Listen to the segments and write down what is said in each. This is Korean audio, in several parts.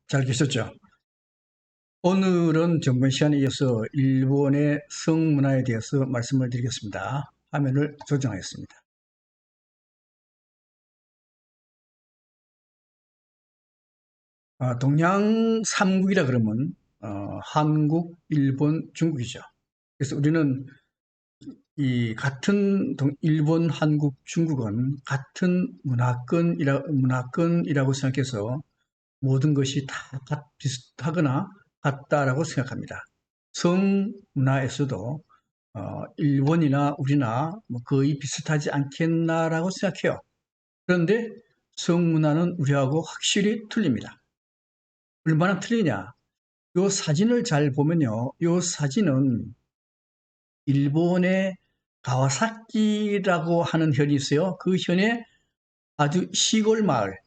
잘 계셨죠? 오늘은 전번 시간에 이어서 일본의 성문화에 대해서 말씀을 드리겠습니다. 화면을 조정하겠습니다. 동양 3국이라 그러면 한국, 일본, 중국이죠. 그래서 우리는 이 같은 일본, 한국, 중국은 같은 문화권이라고 생각해서 모든 것이 다 비슷하거나 같다라고 생각합니다. 성문화에서도 일본이나 우리나 뭐 거의 비슷하지 않겠나라고 생각해요. 그런데 성문화는 우리하고 확실히 틀립니다. 얼마나 틀리냐? 이 사진을 잘 보면요. 이 사진은 일본의 가와사키라고 하는 현이 있어요. 그 현에 아주 시골 마을에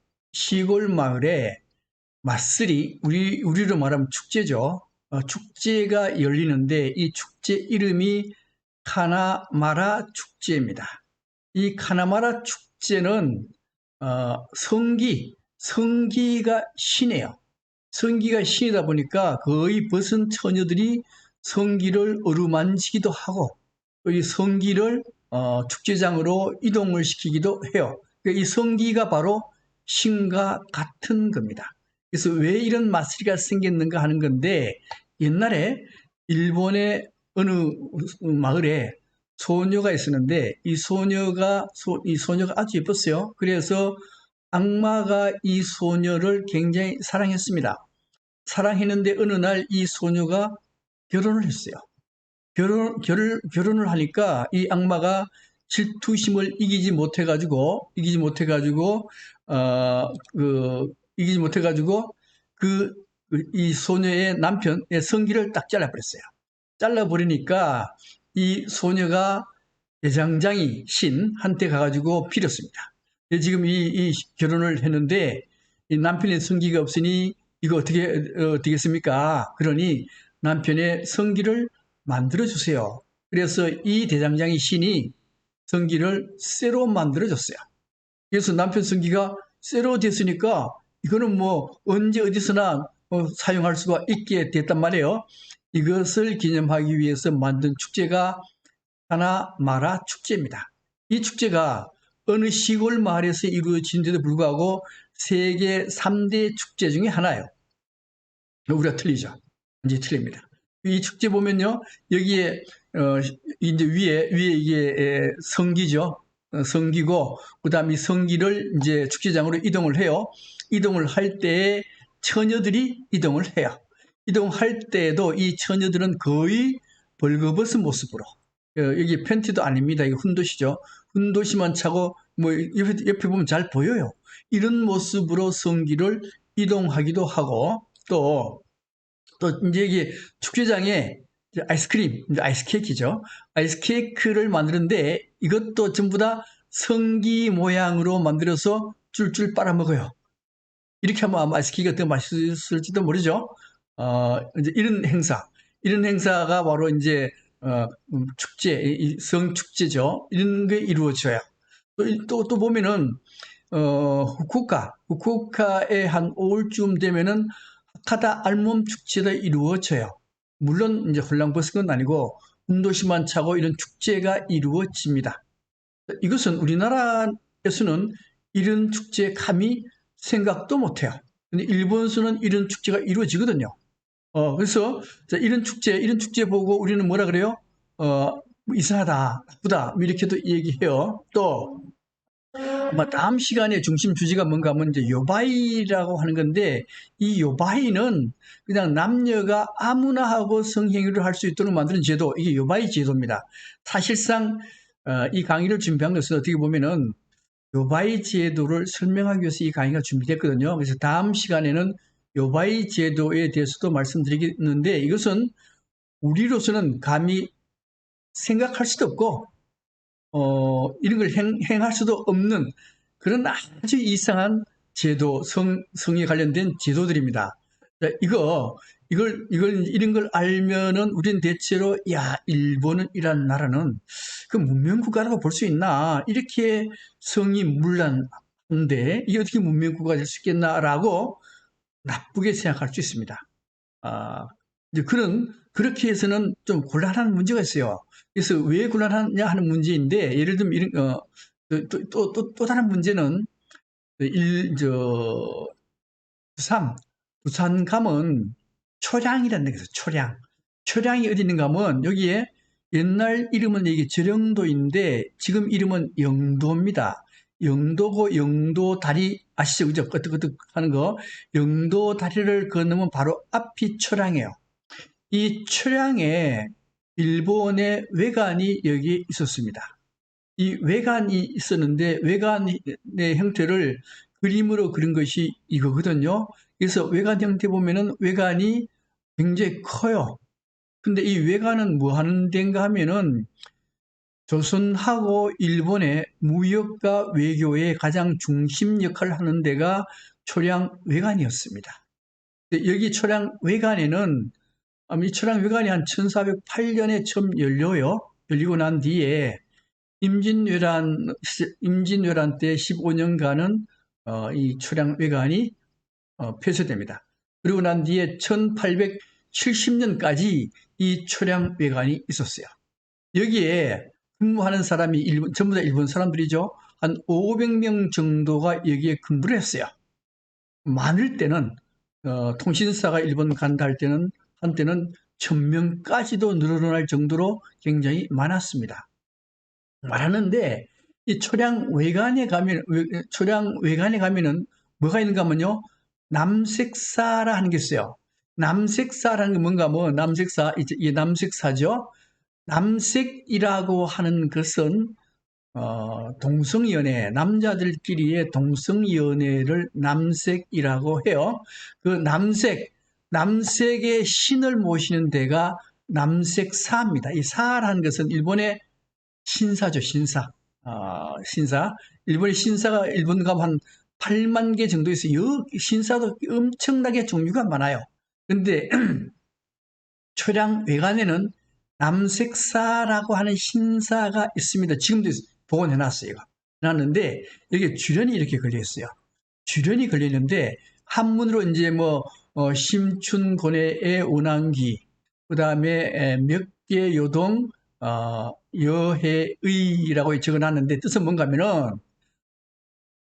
마쓰리, 우리로 말하면 축제죠. 축제가 열리는데 이 축제 이름이 카나마라 축제입니다. 이 카나마라 축제는 성기가 신이에요. 성기가 신이다 보니까 거의 벗은 처녀들이 성기를 어루만지기도 하고 이 성기를 축제장으로 이동을 시키기도 해요. 그러니까 이 성기가 바로 신과 같은 겁니다. 그래서 왜 이런 마쓰리가 생겼는가 하는 건데 옛날에 일본의 어느 마을에 소녀가 있었는데 이 소녀가 아주 예뻤어요. 그래서 악마가 이 소녀를 굉장히 사랑했습니다. 사랑했는데 어느 날 이 소녀가 결혼을 했어요. 결혼을 하니까 이 악마가 질투심을 이기지 못해가지고 이 소녀의 남편의 성기를 딱 잘라버렸어요. 잘라버리니까 이 소녀가 대장장이 신한테 가가지고 빌었습니다. 지금 이 결혼을 했는데 이 남편의 성기가 없으니 이거 어떻게 되겠습니까? 그러니 남편의 성기를 만들어 주세요. 그래서 이 대장장이 신이 성기를 쇠로 만들어 줬어요. 그래서 남편 성기가 쇠로 됐으니까 이거는 뭐 언제 어디서나 사용할 수가 있게 됐단 말이에요. 이것을 기념하기 위해서 만든 축제가 하나마라 축제입니다. 이 축제가 어느 시골 마을에서 이루어진데도 불구하고 세계 3대 축제 중에 하나예요. 우리가 틀리죠. 이제 틀립니다. 이 축제 보면요, 여기에 이제 위에 이게 성기죠. 성기고 그다음에 이 성기를 이제 축제장으로 이동을 해요. 이동을 할 때에 처녀들이 이동을 해요. 이동할 때에도 이 처녀들은 거의 벌거벗은 모습으로 여기 팬티도 아닙니다. 이거 훈도시죠. 훈도시만 차고 뭐 옆에 보면 잘 보여요. 이런 모습으로 성기를 이동하기도 하고 또 이제 여기 축제장에 아이스크림, 아이스 케이크죠. 아이스 케이크를 만드는데 이것도 전부 다 성기 모양으로 만들어서 줄줄 빨아먹어요. 이렇게 하면 아마 아이스 케이크가 더 맛있을지도 모르죠. 이제 이런 행사가 바로 이제 축제, 성축제죠. 이런 게 이루어져요. 또 보면은 후쿠오카에 한 5월쯤 되면은 하카다 알몸 축제가 이루어져요. 물론 이제 홀랑벗은 건 아니고 운도시만 차고 이런 축제가 이루어집니다. 이것은 우리나라에서는 이런 축제 감히 생각도 못해요. 근데 일본에서는 이런 축제가 이루어지거든요. 그래서 이런 축제 보고 우리는 뭐라 그래요? 뭐 이상하다, 나쁘다, 뭐 이렇게도 얘기해요. 또 아마 다음 시간에 중심 주제가 뭔가 하면 이제 요바이라고 하는 건데 이 요바이는 그냥 남녀가 아무나 하고 성행위를 할 수 있도록 만드는 제도, 이게 요바이 제도입니다. 사실상 이 강의를 준비한 것은 어떻게 보면은 요바이 제도를 설명하기 위해서 이 강의가 준비됐거든요. 그래서 다음 시간에는 요바이 제도에 대해서도 말씀드리겠는데 이것은 우리로서는 감히 생각할 수도 없고 이런 걸 행할 수도 없는 그런 아주 이상한 제도, 성에 관련된 제도들입니다. 이런 걸 알면은 우리는 대체로, 야, 일본은 이란 나라는 그 문명국가라고 볼 수 있나? 이렇게 성이 문란한데, 이게 어떻게 문명국가가 될 수 있겠나라고 나쁘게 생각할 수 있습니다. 아, 이제 그렇게 해서는 좀 곤란한 문제가 있어요. 그래서 왜 곤란하냐 하는 문제인데, 예를 들면, 또 다른 문제는, 저, 부산 가면 초량이라는 데가 있어요. 초량. 초량이 어디 있는가 하면, 여기에 옛날 이름은 이게 저령도인데, 지금 이름은 영도입니다. 영도고, 영도 다리, 아시죠? 그죠? 끄덕끄덕 하는 거. 영도 다리를 건너면 바로 앞이 초량이에요. 이 초량에 일본의 외관이 여기에 있었습니다. 이 외관이 있었는데 외관의 형태를 그림으로 그린 것이 이거거든요. 그래서 외관 형태 보면은 외관이 굉장히 커요. 근데 이 외관은 뭐 하는 데인가 하면은 조선하고 일본의 무역과 외교의 가장 중심 역할을 하는 데가 초량 외관이었습니다. 여기 초량 외관에는 이 초량 외관이 한 1408년에 처음 열리고 난 뒤에 임진왜란 때 15년간은 이 초량 외관이 폐쇄됩니다. 그리고 난 뒤에 1870년까지 이 초량 외관이 있었어요. 여기에 근무하는 사람이 전부 다 일본 사람들이죠. 한 500명 정도가 여기에 근무를 했어요. 많을 때는 통신사가 일본 간다 할 때는 한때는 1000명까지도 늘어날 정도로 굉장히 많았습니다. 말하는데 이 초량 외관에 가면은 뭐가 있는가 하면요. 남색사라 하는 게 있어요. 남색사라는 게 뭔가 하면 이게 남색사죠. 남색이라고 하는 것은 동성연애, 남자들끼리의 동성연애를 남색이라고 해요. 그 남색의 신을 모시는 데가 남색사입니다. 이 사라는 것은 일본의 신사죠, 신사. 신사. 일본의 신사가 일본 가면 한 8만 개 정도 있어요. 신사도 엄청나게 종류가 많아요. 근데 초량 외관에는 남색사라고 하는 신사가 있습니다. 지금도 복원해놨어요. 해놨는데 여기 주련이 이렇게 걸려 있어요. 주련이 걸려 있는데 한문으로 이제 심춘곤해의 원왕기, 그 다음에 몇개 요동 여해의라고 적어놨는데 뜻은 뭔가 하면은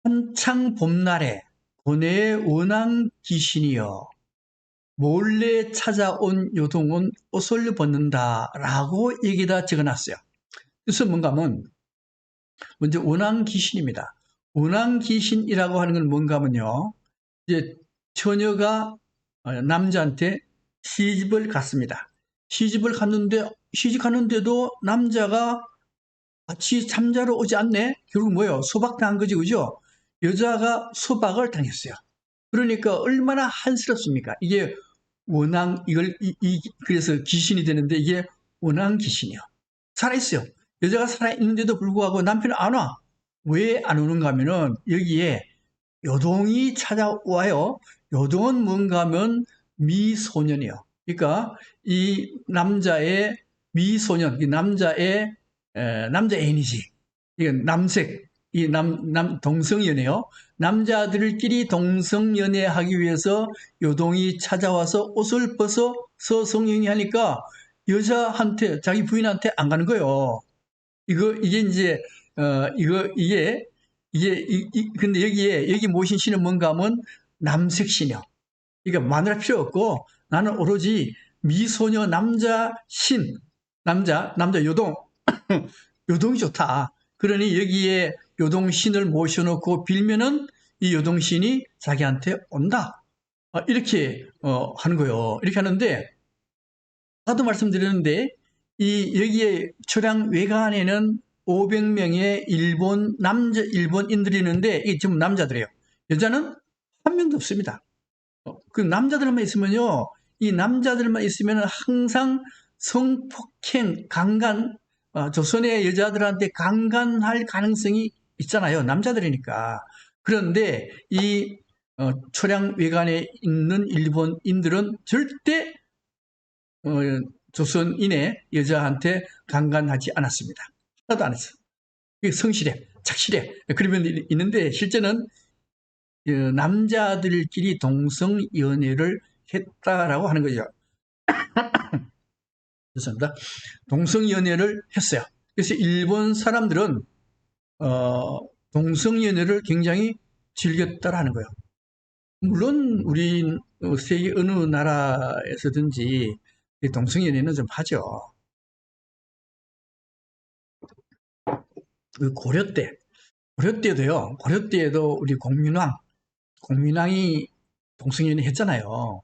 한창 봄날에 고뇌의 원왕 귀신이여 몰래 찾아온 요동은 옷을 벗는다라고 여기다 적어놨어요. 뜻은 뭔가 하면 먼저 원왕 귀신입니다. 원왕 귀신이라고 하는 건 뭔가 하면요. 이제 처녀가 남자한테 시집을 갔습니다. 시집 갔는데도 남자가 같이 잠자러 오지 않네? 결국 뭐예요? 소박당한 거지, 그죠? 여자가 소박을 당했어요. 그러니까 얼마나 한스럽습니까? 이게 그래서 귀신이 되는데 이게 원앙 귀신이요. 살아있어요. 여자가 살아있는데도 불구하고 남편은 안 와. 왜 안 오는가 하면은 여기에 요동이 찾아와요. 요동은 뭔가 하면 미소년이요. 그러니까 이 남자의 미소년, 이 남자 애인이지. 이건 동성연애요. 남자들끼리 동성연애하기 위해서 요동이 찾아와서 옷을 벗어서 성행위 하니까 여자한테, 자기 부인한테 안 가는 거예요. 이게 이제, 근데 여기 모신 신은 뭔가 하면 남색신이요. 그러니까 마누라 필요 없고 나는 오로지 미소녀 남자 신, 남자 요동, 요동이 좋다. 그러니 여기에 요동신을 모셔놓고 빌면은 이 요동신이 자기한테 온다. 이렇게 하는 거예요. 이렇게 하는데 아까도 말씀드렸는데 여기에 초량 외관에는 500명의 일본인들이 있는데 이게 전부 남자들이에요. 여자는 한 명도 없습니다. 그 남자들만 있으면요. 이 남자들만 있으면 항상 성폭행, 강간, 조선의 여자들한테 강간할 가능성이 있잖아요. 남자들이니까. 그런데 이 초량 외관에 있는 일본인들은 절대 조선인의 여자한테 강간하지 않았습니다. 하나도 안 했어요. 성실해, 착실해. 그러면 있는데 실제는 남자들끼리 동성연애를 했다라고 하는 거죠. 죄송합니다. 동성연애를 했어요. 그래서 일본 사람들은 동성연애를 굉장히 즐겼다라는 거예요. 물론 우리 세계 어느 나라에서든지 동성연애는 좀 하죠. 고려 때도요. 고려 때에도 우리 공민왕이 동성연애 했잖아요.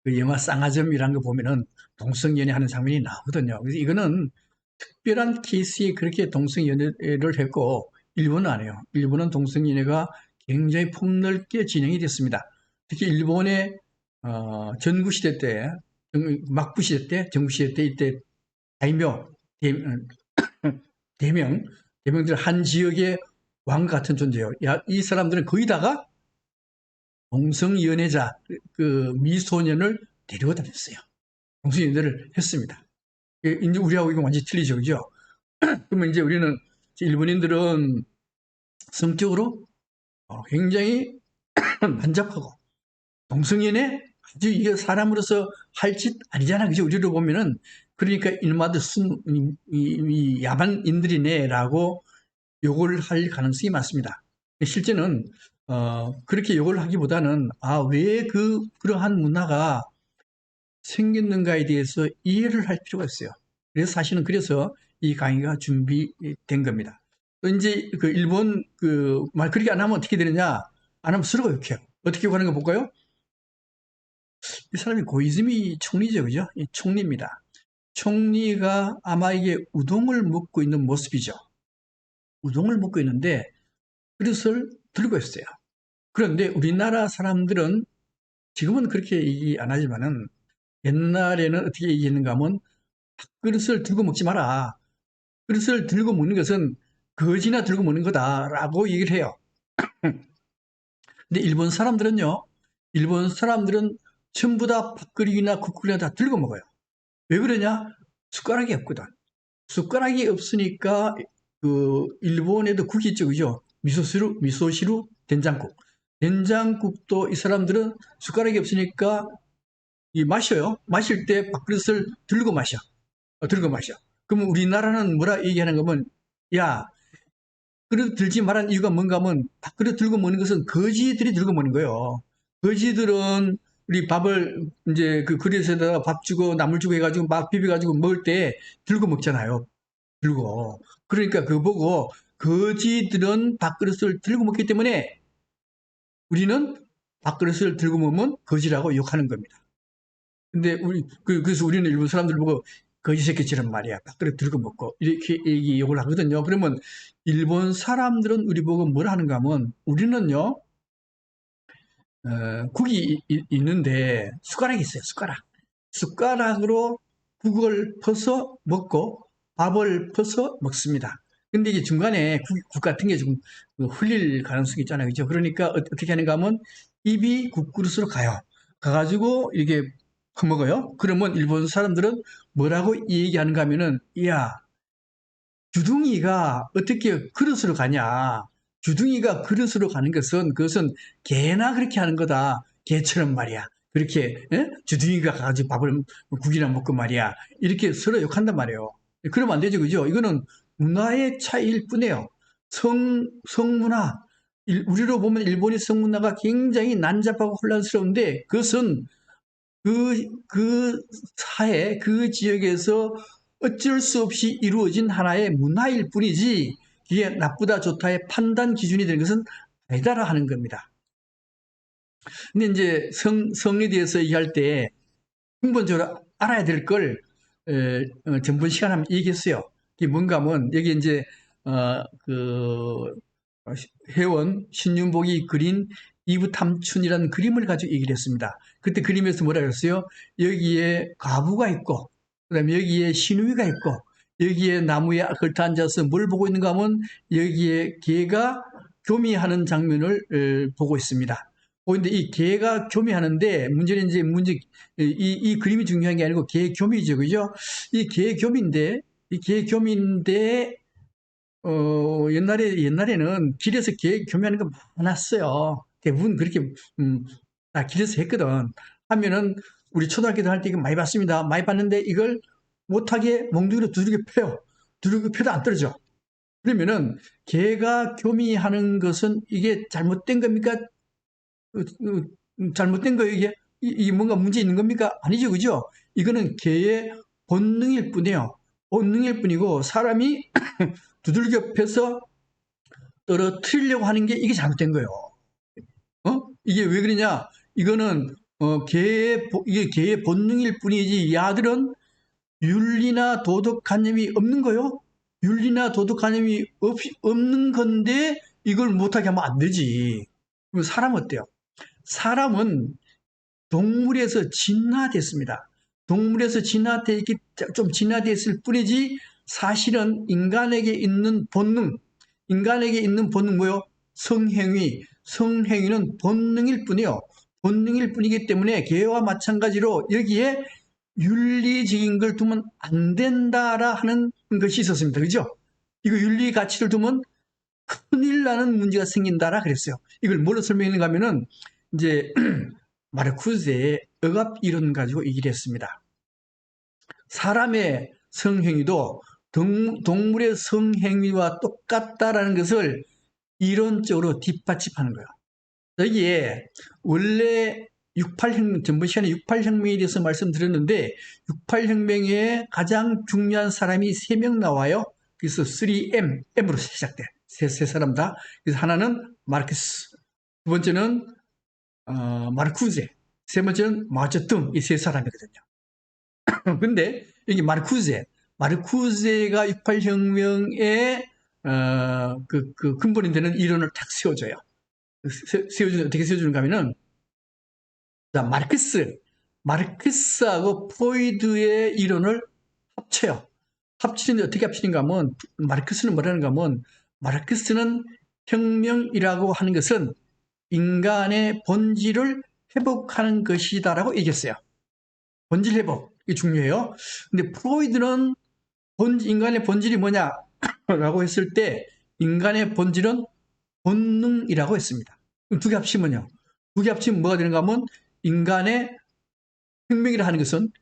그 영화 쌍화점이라는 거 보면은 동성연애 하는 장면이 나오거든요. 그래서 이거는 특별한 케이스에 그렇게 동성연애를 했고, 일본은 안 해요. 일본은 동성연애가 굉장히 폭넓게 진행이 됐습니다. 특히 일본의 전구시대 때, 막부시대 때, 전구시대 때 이때 다이묘, 대명들 한 지역의 왕 같은 존재예요. 이 사람들은 거의 다가 동성연애자, 미소년을 데리고 다녔어요. 동성연애를 했습니다. 이제 우리하고 이거 완전히 틀리죠, 그죠? 그러면 이제 우리는, 일본인들은 성격으로 굉장히 난잡하고, 동성연애? 아주 이게 사람으로서 할 짓 아니잖아, 그죠? 우리로 보면은, 그러니까 일마다 이 야반인들이네라고 욕을 할 가능성이 많습니다. 실제는 그렇게 욕을 하기보다는 왜 그러한 문화가 생겼는가에 대해서 이해를 할 필요가 있어요. 그래서 사실은 그래서 이 강의가 준비된 겁니다. 또 이제 그 일본 말 그렇게 안 하면 어떻게 되느냐? 안 하면 서로가 욕해요. 어떻게 욕하는 거 볼까요? 이 사람이 고이즈미 총리죠, 그죠? 이 총리입니다. 총리가 아마 이게 우동을 먹고 있는 모습이죠. 우동을 먹고 있는데 그릇을 들고 있어요. 그런데 우리나라 사람들은 지금은 그렇게 얘기 안 하지만은 옛날에는 어떻게 얘기했는가 하면 그릇을 들고 먹지 마라. 그릇을 들고 먹는 것은 거지나 들고 먹는 거다라고 얘기를 해요. 근데 일본 사람들은 전부 다 밥그릇이나 국그릇이나 다 들고 먹어요. 왜 그러냐? 숟가락이 없거든. 숟가락이 없으니까 일본에도 국이 있죠, 그죠? 미소시루, 된장국. 된장국도 이 사람들은 숟가락이 없으니까 마셔요. 마실 때 밥그릇을 들고 마셔. 들고 마셔. 그러면 우리나라는 뭐라 얘기하는 거면, 야, 그릇 들지 말한 이유가 뭔가 하면 밥그릇 들고 먹는 것은 거지들이 들고 먹는 거예요. 거지들은 우리 밥을 이제 그 그릇에다가 밥 주고 나물 주고 해가지고 막 비벼가지고 먹을 때 들고 먹잖아요. 들고. 그러니까 그거 보고 거지들은 밥그릇을 들고 먹기 때문에 우리는 밥그릇을 들고 먹으면 거지라고 욕하는 겁니다. 근데 그래서 우리는 일본 사람들 보고 거지 새끼처럼 말이야. 밥그릇 들고 먹고 이렇게 욕을 하거든요. 그러면 일본 사람들은 우리 보고 뭘 하는가 하면 우리는요, 국이 있는데 숟가락이 있어요. 숟가락으로 국을 퍼서 먹고 밥을 퍼서 먹습니다. 근데 이게 중간에 국 같은 게 좀 흘릴 가능성이 있잖아요. 그죠? 그러니까 어떻게 하는가 하면 입이 국그릇으로 가요. 가가지고 이게 퍼먹어요. 그러면 일본 사람들은 뭐라고 얘기하는가 하면은, 야, 주둥이가 어떻게 그릇으로 가냐. 주둥이가 그릇으로 가는 것은 그것은 개나 그렇게 하는 거다. 개처럼 말이야. 그렇게 주둥이가 가가지고 밥을 국이나 먹고 말이야. 이렇게 서로 욕한단 말이에요. 그러면 안 되죠, 그죠? 이거는 문화의 차이일 뿐이에요. 성문화. 우리로 보면 일본의 성문화가 굉장히 난잡하고 혼란스러운데 그것은 그 사회, 그 지역에서 어쩔 수 없이 이루어진 하나의 문화일 뿐이지 이게 나쁘다 좋다의 판단 기준이 되는 것은 아니다라 하는 겁니다. 근데 이제 성에 대해서 얘기할 때 근본적으로 알아야 될 걸 전번 시간에 한번 얘기했어요. 이게 뭔가 하면 여기 이제 회원 신윤복이 그린 이브탐춘이라는 그림을 가지고 얘기를 했습니다. 그때 그림에서 뭐라 그랬어요? 여기에 과부가 있고 그다음에 여기에 시누이가 있고 여기에 나무에 걸터 앉아서 뭘 보고 있는가 하면 여기에 개가 교미하는 장면을 보고 있습니다. 그런데 이 개가 교미하는데 문제는 이제 이 그림이 중요한 게 아니고 개 교미죠, 그죠? 이 개 교미인데 옛날에는 길에서 교매하는 거 많았어요. 대부분 그렇게, 다 길에서 했거든. 하면은, 우리 초등학교 때 할 때 이거 많이 봤습니다. 많이 봤는데 이걸 못하게 몽둥이로 두들겨 펴요. 두들겨 펴도 안 떨어져. 그러면은, 개가 교미하는 것은 이게 잘못된 겁니까? 잘못된 거예요, 이게? 이게 뭔가 문제 있는 겁니까? 아니죠, 그죠? 이거는 개의 본능일 뿐이에요. 본능일 뿐이고, 사람이 두들겨 펴서 떨어뜨리려고 하는 게 이게 잘못된 거예요. 이게 왜 그러냐? 이거는 이게 개의 본능일 뿐이지 야들은 윤리나 도덕관념이 없는 거요. 윤리나 도덕관념이 없는 건데 이걸 못하게 하면 안 되지. 그럼 사람 어때요? 사람은 동물에서 진화됐습니다. 동물에서 좀 진화됐을 뿐이지 사실은 인간에게 있는 본능, 뭐요? 성행위는 본능일 뿐이요. 본능일 뿐이기 때문에 개와 마찬가지로 여기에 윤리적인 걸 두면 안 된다라 하는 것이 있었습니다. 그죠? 이거 윤리 가치를 두면 큰일 나는 문제가 생긴다라 그랬어요. 이걸 뭐로 설명했는가 하면은 이제 마르쿠스의 억압 이론 가지고 얘기를 했습니다. 사람의 성행위도 동물의 성행위와 똑같다라는 것을 이론적으로 뒷받침하는 거예요. 여기에 원래 68혁명, 전번 시간에 68혁명에 대해서 말씀드렸는데 68혁명에 가장 중요한 사람이 3명 나와요. 그래서 3M, M으로 시작돼. 세 사람 다. 그래서 하나는 마르크스, 두 번째는 마르쿠제, 세 번째는 마오쩌둥, 이 세 사람이거든요. 근데 여기 마르쿠제가 68혁명의 그 근본이 되는 이론을 탁 세워줘요. 어떻게 세워주는가 하면은, 자, 마르크스하고 프로이드의 이론을 합쳐요. 합치는데 어떻게 합치는가 하면, 마르크스는 뭐라는가 하면, 마르크스는 혁명이라고 하는 것은 인간의 본질을 회복하는 것이다라고 얘기했어요. 본질 회복. 이게 중요해요. 근데 프로이드는 인간의 본질이 뭐냐라고 했을 때 인간의 본질은 본능이라고 했습니다. 두 개 합치면요. 두 개 합치면 뭐가 되는가 하면 인간의 혁명이라 하는 것은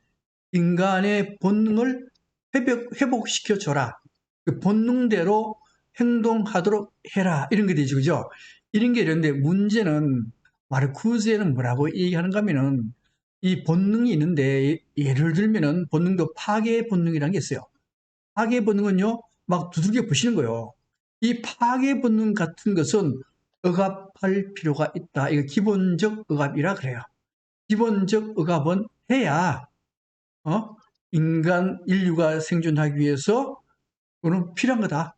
인간의 본능을 회복시켜줘라. 그 본능대로 행동하도록 해라. 이런 게 되죠. 그죠? 이런 게 이런데 문제는 마르쿠스에는 뭐라고 얘기하는가 하면은 이 본능이 있는데 예를 들면은 본능도 파괴 본능이라는 게 있어요. 파괴 본능은요, 막 두들겨 부시는 거예요. 이 파괴 본능 같은 것은 억압할 필요가 있다. 이거 기본적 억압이라 그래요. 기본적 억압은 해야, 인류가 생존하기 위해서 그거는 필요한 거다.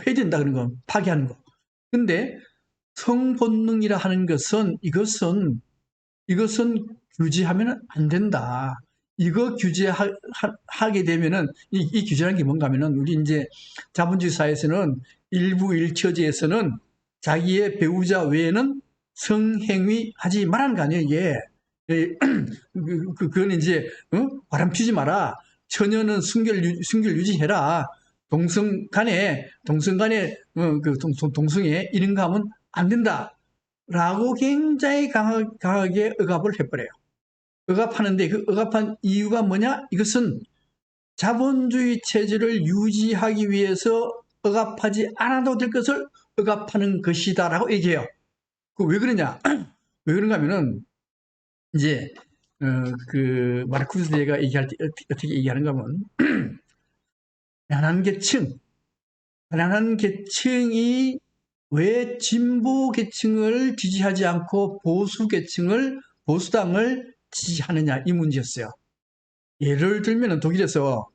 해야 된다. 그런 건 파괴하는 거. 근데 성본능이라 하는 것은 이것은 규제하면 안 된다. 이거 규제하게 되면은 이 규제라는 게 뭔가 하면은 우리 이제 자본주의 사회에서는 일부 일처지에서는 자기의 배우자 외에는 성행위 하지 말라는 거 아니에요, 이게. 그건 이제, 바람 피지 마라. 처녀는 순결 유지해라. 동성간에, 동성애, 이런 거 하면 안 된다. 라고 굉장히 강하게 억압을 해버려요. 억압하는데 그 억압한 이유가 뭐냐? 이것은 자본주의 체제를 유지하기 위해서 억압하지 않아도 될 것을 억압하는 것이다라고 얘기해요. 그 왜 그러냐? 왜 그런가 하면은 이제 그 마르쿠스가 얘기할 때 어떻게 얘기하는가 하면 가난한 계층이 왜 진보 계층을 지지하지 않고 보수당을 지지하느냐 이 문제였어요. 예를 들면 독일에서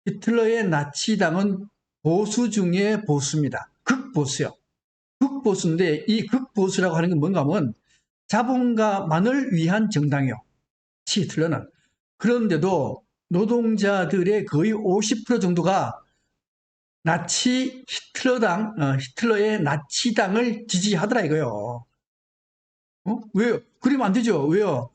히틀러의 나치당은 보수 중에 보수입니다. 극보수요. 극보수인데 이 극보수라고 하는 게 뭔가 하면 자본가만을 위한 정당이요. 히틀러는. 그런데도 노동자들의 거의 50% 정도가 히틀러의 나치당을 지지하더라 이거요. 왜요? 그러면 안 되죠. 왜요?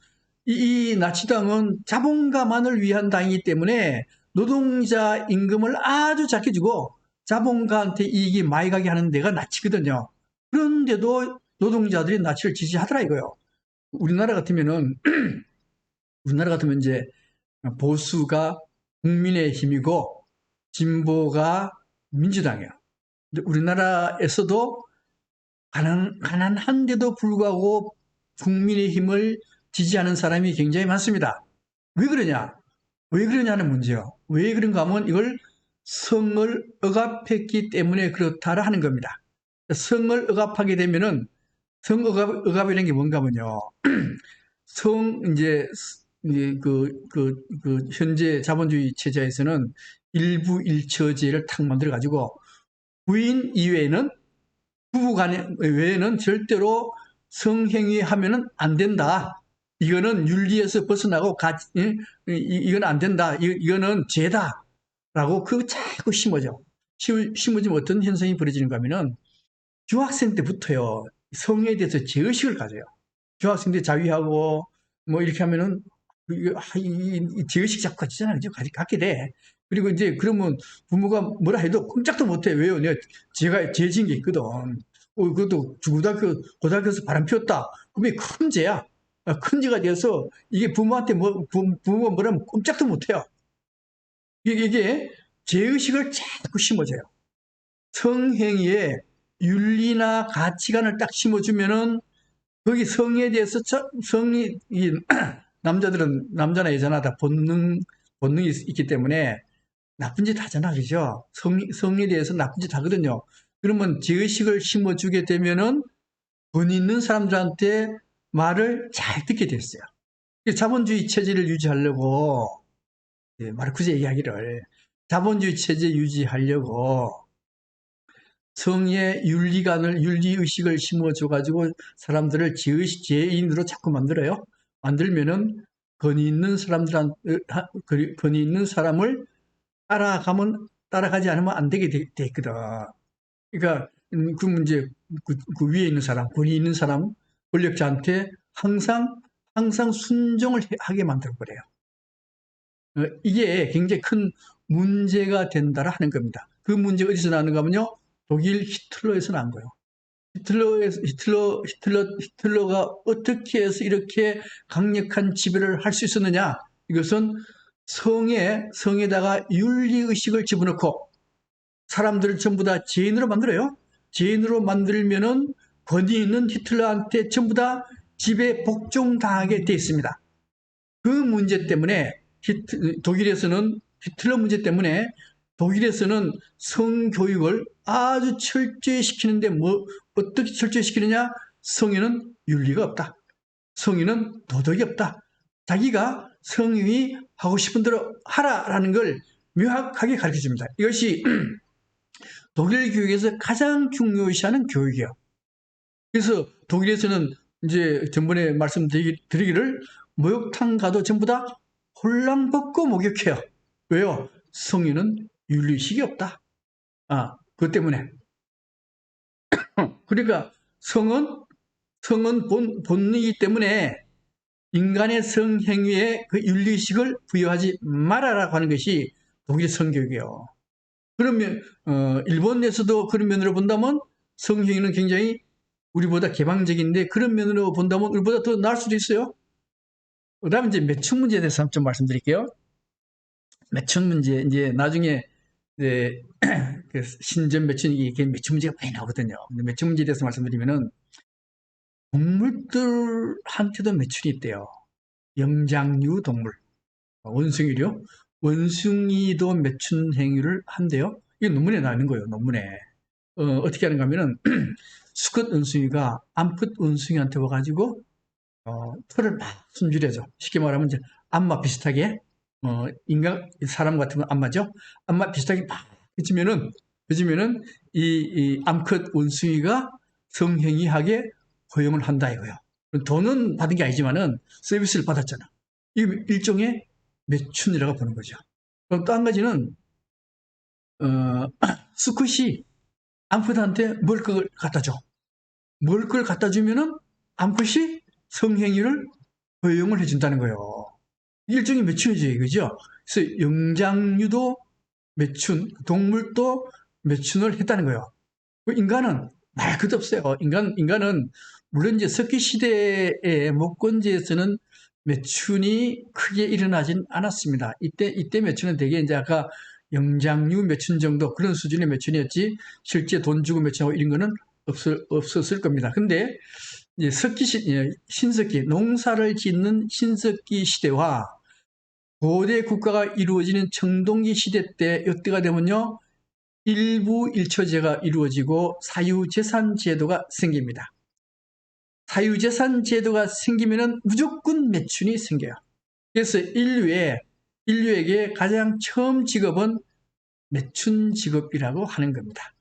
이 나치당은 자본가만을 위한 당이기 때문에 노동자 임금을 아주 작게 주고 자본가한테 이익이 많이 가게 하는 데가 나치거든요. 그런데도 노동자들이 나치를 지지하더라 이거요. 우리나라 같으면은 우리나라 같으면 이제 보수가 국민의힘이고 진보가 민주당이야. 근데 우리나라에서도 가난한데도 불구하고 국민의힘을 지지하는 사람이 굉장히 많습니다. 왜 그러냐? 왜 그러냐는 문제요. 왜 그런가 하면 이걸 성을 억압했기 때문에 그렇다라 하는 겁니다. 성을 억압하게 되면은 억압이라는 게 뭔가 하면요. 현재 자본주의 체제에서는 일부 일처제를 탁 만들어 가지고 부인 이외에는 부부 간 외에는 절대로 성행위 하면은 안 된다. 이거는 윤리에서 벗어나고 이건 안 된다. 이거는 죄다. 라고 그거 자꾸 심어져. 심어지면 어떤 현상이 벌어지는가 하면은 중학생 때부터요. 성에 대해서 죄의식을 가져요. 중학생 때 자위하고 뭐 이렇게 하면은 이 죄의식 자꾸 가지잖아요. 그죠? 갖게 돼. 그리고 이제 그러면 부모가 뭐라 해도 꼼짝도 못해. 왜요? 내가 제가 죄진 게 있거든. 그것도 고등학교에서 바람 피웠다. 그게 큰 죄야. 큰 죄가 되어서 이게 부모한테 부모가 뭐라면 꼼짝도 못해요. 이게 죄의식을 자꾸 심어줘요. 성행위에 윤리나 가치관을 딱 심어주면은 거기 성에 대해서 성이 남자나 여자나 다 본능이 있기 때문에 나쁜 짓 하잖아, 그죠? 성에 대해서 나쁜 짓 하거든요. 그러면 죄의식을 심어주게 되면은 돈 있는 사람들한테 말을 잘 듣게 됐어요. 자본주의 체제를 유지하려고 마르크스의 이야기를 자본주의 체제 유지하려고 성의 윤리의식을 심어줘가지고 사람들을 죄인으로 자꾸 만들어요. 만들면은 권위 있는 사람을 따라가지 않으면 안 되게 돼 있거든. 그러니까, 그 문제, 그 위에 있는 사람, 권위 있는 사람, 권력자한테 항상 순종을 하게 만들어버려요. 이게 굉장히 큰 문제가 된다라 하는 겁니다. 그 문제가 어디서 나는가 하면요. 독일 히틀러에서 난 거예요. 히틀러가 어떻게 해서 이렇게 강력한 지배를 할 수 있었느냐? 이것은 성에다가 윤리의식을 집어넣고 사람들을 전부 다 죄인으로 만들어요. 죄인으로 만들면은 권위 있는 히틀러한테 전부 다 지배 복종당하게 돼 있습니다. 그 문제 때문에 독일에서는 히틀러 문제 때문에 독일에서는 성교육을 아주 철저히 시키는데 어떻게 철저히 시키느냐? 성에는 윤리가 없다. 성에는 도덕이 없다. 자기가 성인이 하고 싶은 대로 하라라는 걸 명확하게 가르쳐 줍니다. 이것이 독일 교육에서 가장 중요시하는 교육이에요. 그래서 독일에서는 이제 전번에 말씀드리기를 목욕탕 가도 전부 다 홀랑 벗고 목욕해요. 왜요? 성인은 윤리의식이 없다. 그것 때문에. 그러니까 성은 본능이기 때문에 인간의 성행위에 그 윤리의식을 부여하지 말아라고 하는 것이 독일의 성교육이에요. 그러면 일본에서도 그런 면으로 본다면 성행위는 굉장히 우리보다 개방적인데 그런 면으로 본다면 우리보다 더 나을 수도 있어요. 그 다음에 이제 매춘 문제에 대해서 좀 말씀드릴게요. 매춘 문제, 이제 나중에 이제 그 신전 매춘, 이게 매춘 문제가 많이 나오거든요. 근데 매춘 문제에 대해서 말씀드리면은 동물들한테도 매춘이 있대요. 영장류 동물, 원숭이요. 원숭이도 매춘 행위를 한대요. 이게 논문에 나오는 거예요, 논문에. 어떻게 하는가 하면은 수컷 원숭이가 암컷 원숭이한테 와가지고 털을 막 숨지려줘. 쉽게 말하면 이제 안마 비슷하게 사람 같으면 안마죠. 안마 비슷하게 막 해주면은 이 암컷 원숭이가 성행위하게 허용을 한다 이거예요. 돈은 받은 게 아니지만은 서비스를 받았잖아. 이 일종의 매춘이라고 보는 거죠. 그럼 또 한 가지는 수컷이 암컷한테 먹을 걸 갖다 줘. 먹을 걸 갖다 주면은 암컷이 성행위를 허용을 해준다는 거예요. 일종의 매춘이죠, 그죠? 그래서 영장류도 매춘, 동물도 매춘을 했다는 거예요. 인간은 말 것도 없어요. 인간은 물론 이제 석기 시대의 목건지에서는 매춘이 크게 일어나진 않았습니다. 이때 매춘은 대개 이제 아까 영장류 매춘 정도 그런 수준의 매춘이었지 실제 돈 주고 매춘하고 이런 거는 없었을 겁니다. 근데 이제 신석기, 농사를 짓는 신석기 시대와 고대 국가가 이루어지는 청동기 시대 때, 이때가 되면요, 일부 일처제가 이루어지고 사유재산 제도가 생깁니다. 사유재산 제도가 생기면은 무조건 매춘이 생겨요. 그래서 인류에게 가장 처음 직업은 매춘 직업이라고 하는 겁니다.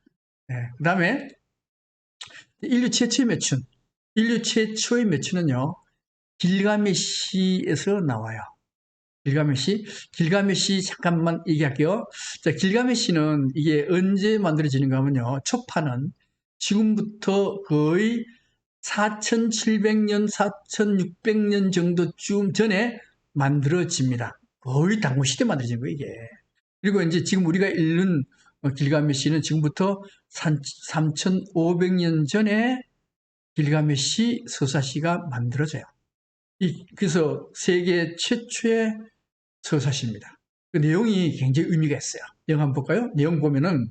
네, 그 다음에 인류 최초의 매춘은요, 길가메시에서 나와요. 길가메시 잠깐만 얘기할게요. 자, 길가메시는 이게 언제 만들어지는가 하면요. 초판은 지금부터 거의 4700년, 4600년 정도쯤 전에 만들어집니다. 거의 당구시대 만들어진 거예요, 이게. 그리고 이제 지금 우리가 읽는 길가메시는 지금부터 3500년 전에 길가메시 서사시가 만들어져요. 그래서 세계 최초의 서사시입니다. 그 내용이 굉장히 의미가 있어요. 내용 한번 볼까요? 내용 보면은,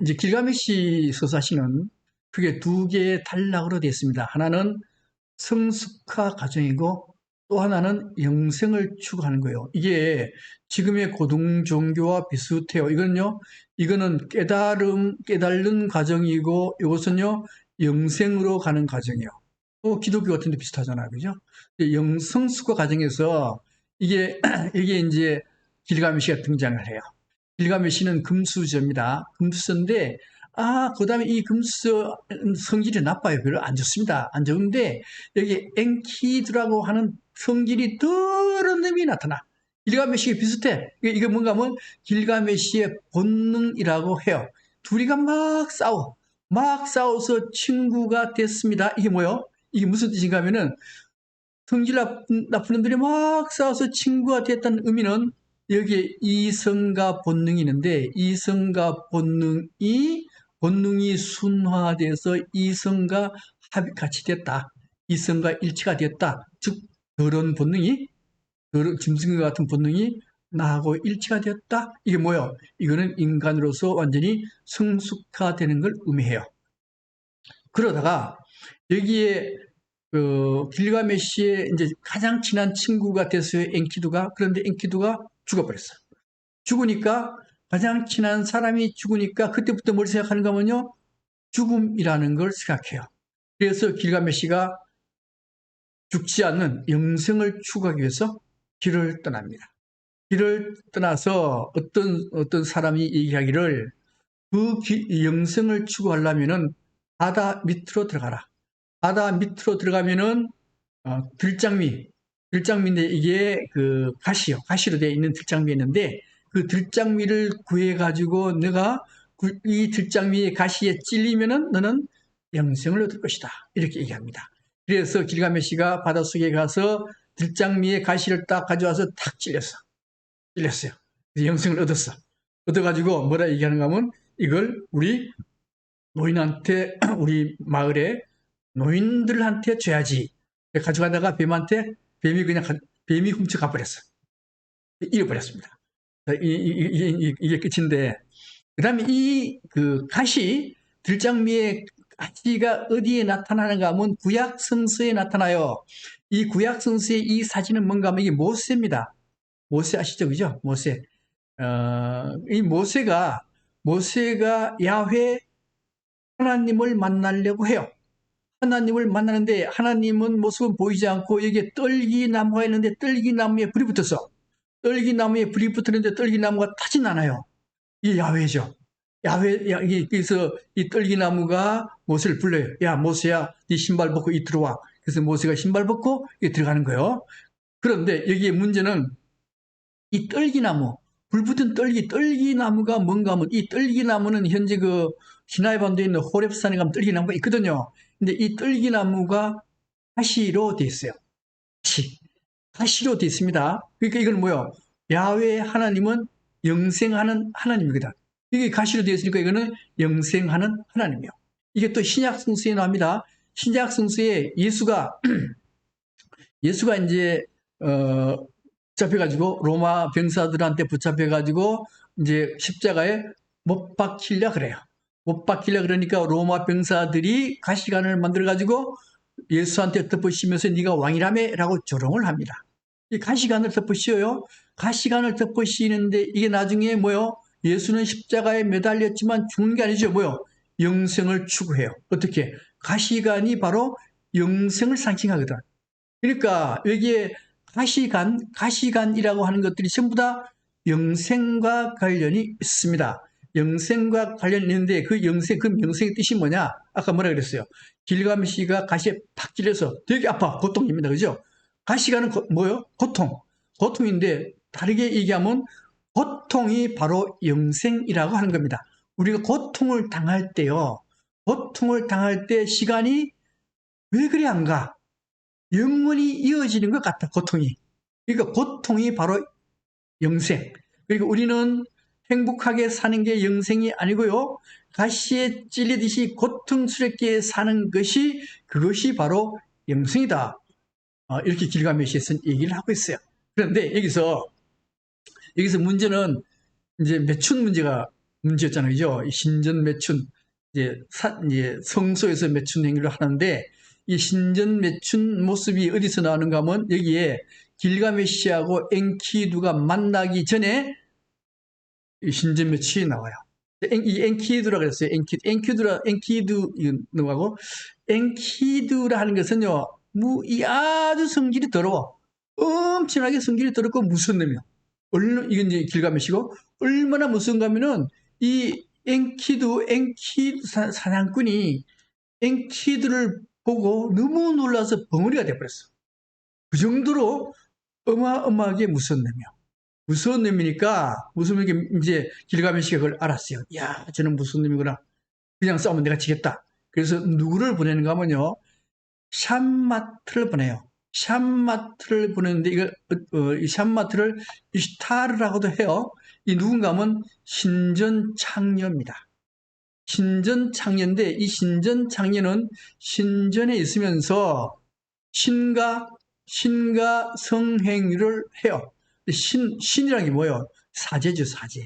이제 길가메시 서사시는 크게 두 개의 단락으로 되어 있습니다. 하나는 성숙화 과정이고 또 하나는 영생을 추구하는 거예요. 이게 지금의 고등 종교와 비슷해요. 이거는 깨달는 과정이고 이것은요, 영생으로 가는 과정이에요. 또 기독교 같은 데 비슷하잖아요. 그죠? 성숙화 과정에서 이게 이제 길가메시가 등장을 해요. 길가메시는 금수저입니다. 금수저인데, 그 다음에 이 금수저 성질이 나빠요. 별로 안 좋습니다. 안 좋은데, 여기 엔키두라고 하는 성질이 더러운 놈이 나타나. 길가메시가 비슷해. 이게 뭔가 하면 길가메시의 본능이라고 해요. 둘이가 막 싸워서 친구가 됐습니다. 이게 뭐예요? 이게 무슨 뜻인가 하면은, 성질 나쁜 놈들이 막 싸워서 친구가 됐다는 의미는 여기에 이성과 본능이 있는데, 이성과 본능이 순화돼서 이성과 같이 됐다. 이성과 일치가 됐다. 즉, 짐승과 같은 본능이 나하고 일치가 되었다. 이게 뭐예요? 이거는 인간으로서 완전히 성숙화되는 걸 의미해요. 그러다가 여기에 길가메시의 이제 가장 친한 친구가 됐어요. 엔키두가. 그런데 엔키두가 죽어버렸어요. 죽으니까 가장 친한 사람이 죽으니까 그때부터 뭘 생각하는가 하면요, 죽음이라는 걸 생각해요. 그래서 길가메시가 죽지 않는 영생을 추구하기 위해서 길을 떠납니다. 길을 떠나서 어떤 사람이 얘기하기를 영생을 추구하려면은 바다 밑으로 들어가라. 바다 밑으로 들어가면은 들장미인데 이게 그 가시로 되어 있는 들장미였는데 그 들장미를 구해가지고 내가 이 들장미의 가시에 찔리면은 너는 영생을 얻을 것이다. 이렇게 얘기합니다. 그래서 길가메시가 바닷속에 가서 들장미의 가시를 딱 가져와서 탁 찔렸어요. 영생을 얻어가지고 뭐라 얘기하는가 하면 이걸 우리 노인한테, 우리 마을에 노인들한테 줘야지. 가져가다가 뱀이 훔쳐 가버렸어. 잃어버렸습니다. 이게 끝인데, 그 다음에 들장미의 가시가 어디에 나타나는가 하면 구약성서에 나타나요. 이 구약성서의 이 사진은 뭔가 하면 이게 모세입니다. 모세 아시죠? 그죠? 모세. 이 모세가 야훼 하나님을 만나려고 해요. 하나님을 만나는데 하나님은 모습은 보이지 않고 여기에 떨기나무가 있는데 떨기나무에 불이 붙었어. 떨기나무에 불이 붙었는데 떨기나무가 타진 않아요. 이게 야훼죠. 그래서 이 떨기나무가 모세를 불러요. 야, 모세야, 네 신발 벗고 이 들어와. 그래서 모세가 신발 벗고 들어가는 거예요. 그런데 여기에 문제는 이 떨기나무, 불 붙은 떨기나무가 뭔가 하면 이 떨기나무는 현재 그 시나이 반도에 있는 호렙산에 가면 떨기나무가 있거든요. 근데 이 떨기나무가 가시로 되어 있어요. 가시로 되어 있습니다. 그러니까 이건 뭐예요? 야훼 하나님은 영생하는 하나님이거든. 이게 가시로 되어 있으니까 이거는 영생하는 하나님이요. 이게 또 신약 성서에 나옵니다. 신약 성서에 예수가 이제 붙잡혀가지고 로마 병사들한테 붙잡혀가지고 이제 십자가에 못 박히려 그래요. 못 박히려 그러니까 로마 병사들이 가시관을 만들어가지고 예수한테 덮으시면서 네가 왕이라며 라고 조롱을 합니다. 이 가시관을 덮으시어요. 가시관을 덮으시는데 이게 나중에 뭐요? 예수는 십자가에 매달렸지만 죽는 게 아니죠. 뭐요? 영생을 추구해요. 어떻게? 가시관이 바로 영생을 상징하거든. 그러니까 여기에 가시관이라고 하는 것들이 전부 다 영생과 관련이 있습니다. 영생과 관련이 있는데 그 영생의 뜻이 뭐냐? 아까 뭐라 그랬어요? 길가메시가 가시에 팍 찔려서 되게 아파. 고통입니다. 그죠? 가시관은 뭐요? 고통. 고통인데 다르게 얘기하면 고통이 바로 영생이라고 하는 겁니다. 우리가 고통을 당할 때요. 고통을 당할 때 시간이 왜 그리 안 가? 영원히 이어지는 것 같아, 고통이. 그러니까 고통이 바로 영생. 그러니까 우리는 행복하게 사는 게 영생이 아니고요. 가시에 찔리듯이 고통스럽게 사는 것이 그것이 바로 영생이다. 이렇게 길가메시에 쓴 얘기를 하고 있어요. 그런데 여기서 문제는 이제 매춘 문제였잖아요. 그죠? 신전 매춘. 이제 성소에서 매춘 행위를 하는데 이 신전 매춘 모습이 어디서 나오는가 하면 여기에 길가메시하고 엔키두가 만나기 전에 신전 매춘이 나와요. 이 엔키두라 그랬어요. 엔키두라고 엔키두라 하는 것은요, 아주 성질이 더러워. 엄청나게 성질이 더럽고 무서운 놈이요. 이건 이제 길가메시고, 얼마나 무서운가 하면은 이 엔키두 사냥꾼이 엔키두를 보고 너무 놀라서 벙어리가 돼버렸어. 그 정도로 어마어마하게 무서운 놈이요. 무서운 놈이니까, 이제 길가메시가 그걸 알았어요. 야, 저는 무서운 놈이구나. 그냥 싸우면 내가 지겠다. 그래서 누구를 보내는가 하면요, 샴마트를 보내요. 샴마트를 보내는데 이 샴마트를 이슈타르라고도 해요. 이 누군가 하면 신전창녀입니다. 신전창녀인데 이 신전창녀는 신전에 있으면서 신과 성행위를 해요. 신이라는 게 뭐예요? 사제죠, 사제.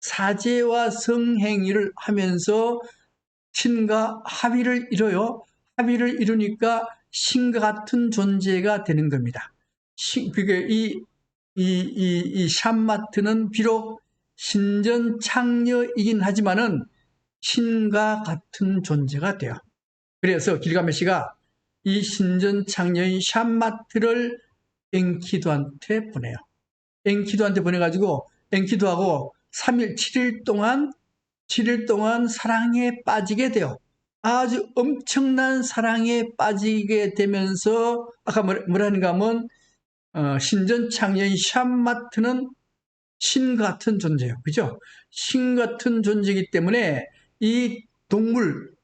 사제와 성행위를 하면서 신과 합의를 이뤄요. 합의를 이루니까 신과 같은 존재가 되는 겁니다. 그게 이 샴마트는 비록 신전 창녀이긴 하지만은 신과 같은 존재가 돼요. 그래서 길가메시가 이 신전 창녀인 샴마트를 엔키두한테 보내요. 엔키두한테 보내가지고 엔키두하고 3일, 7일 동안 사랑에 빠지게 돼요. 아주 엄청난 사랑에 빠지게 되면서 아까 뭐라는가 하면 신전 창녀인 샴마트는 신 같은 존재예요. 그죠? 신 같은 존재이기 때문에 이 동물,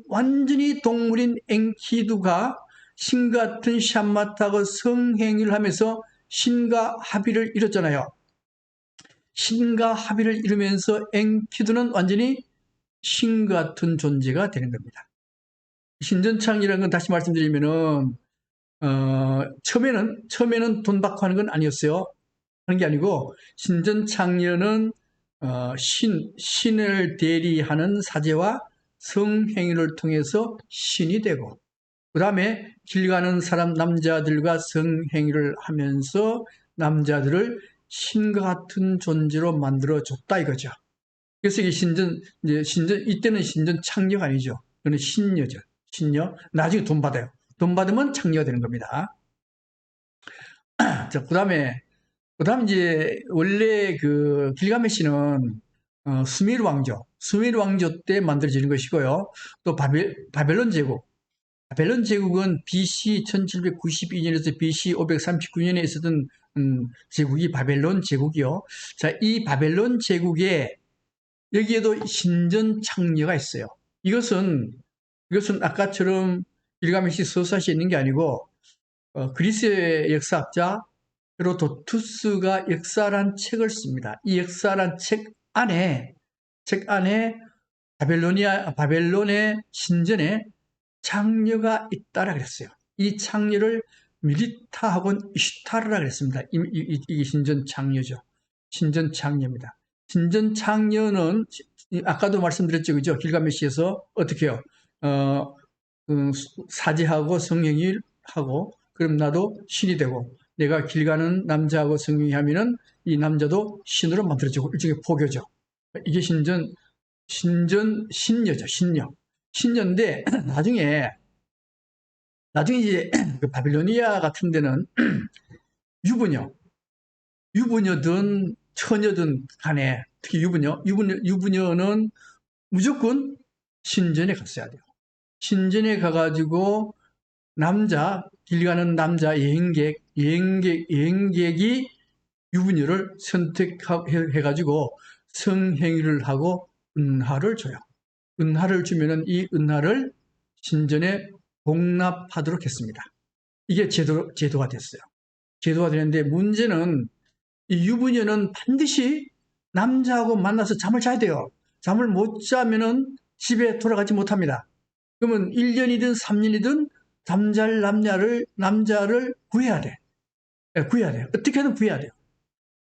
완전히 동물인 엔키두가 신 같은 샴마트하고 성행위를 하면서 신과 합의를 이뤘잖아요. 신과 합의를 이루면서 엔키두는 완전히 신 같은 존재가 되는 겁니다. 신전창이라는 건 다시 말씀드리면은 처음에는 돈 받고 하는 건 아니었어요. 하는 게 아니고 신전창녀는 신을 대리하는 사제와 성행위를 통해서 신이 되고 그 다음에 길 가는 사람 남자들과 성행위를 하면서 남자들을 신과 같은 존재로 만들어줬다 이거죠. 그래서 이게 이때는 신전 창녀가 아니죠. 그는 신녀죠. 신녀. 나중에 돈 받아요. 돈 받으면 창녀가 되는 겁니다. 자, 그 다음에 이제 원래 그 길가메시는 수메르 왕조 때 만들어지는 것이고요. 또 바벨론 제국은 BC 1792년에서 BC 539년에 있었던 제국이 바벨론 제국이요. 자, 이 바벨론 제국에 여기에도 신전 창녀가 있어요. 이것은 아까처럼 길가메시 서사시에 있는 게 아니고 그리스의 역사학자 헤로도투스가 역사란 책을 씁니다. 이 역사란 책 안에 바벨론의 신전에 창녀가 있다라 그랬어요. 이 창녀를 미리타하곤 이슈타르라 그랬습니다. 이게 신전 창녀죠. 신전 창녀입니다. 신전 창녀는 아까도 말씀드렸죠, 그죠? 길가메시에서 어떻게 해요? 사제하고 성행위를 하고, 그럼 나도 신이 되고, 내가 길 가는 남자하고 성행위 하면은 이 남자도 신으로 만들어지고, 일종의 포교죠. 이게 신녀죠, 신녀. 신녀인데, 나중에 이제 그 바빌로니아 같은 데는 유부녀든 처녀든 간에, 특히 유부녀는 무조건 신전에 갔어야 돼요. 신전에 가가지고 길 가는 남자 여행객이 유부녀를 선택해가지고 성행위를 하고 은하를 줘요. 은하를 주면은 이 은하를 신전에 복납하도록 했습니다. 이게 제도가 됐어요. 제도가 되는데 문제는 이 유부녀는 반드시 남자하고 만나서 잠을 자야 돼요. 잠을 못 자면은 집에 돌아가지 못합니다. 그러면 1년이든 3년이든 잠잘 남자를 구해야 돼. 구해야 돼요. 어떻게든 구해야 돼요.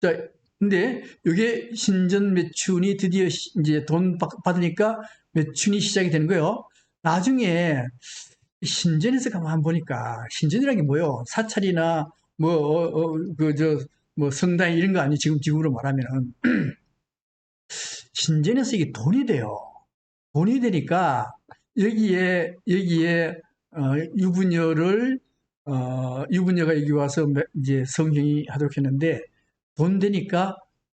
자, 근데 이게 신전 매춘이 드디어 이제 돈 받으니까 매춘이 시작이 되는 거예요. 나중에 신전에서 가만 보니까 신전이라는 게 뭐요? 사찰이나 뭐 성당 이런 거 아니에요? 지금으로 말하면 신전에서 이게 돈이 돼요. 돈이 되니까 여기에 유부녀가 여기 와서 이제 성행위 하도록 했는데 돈 되니까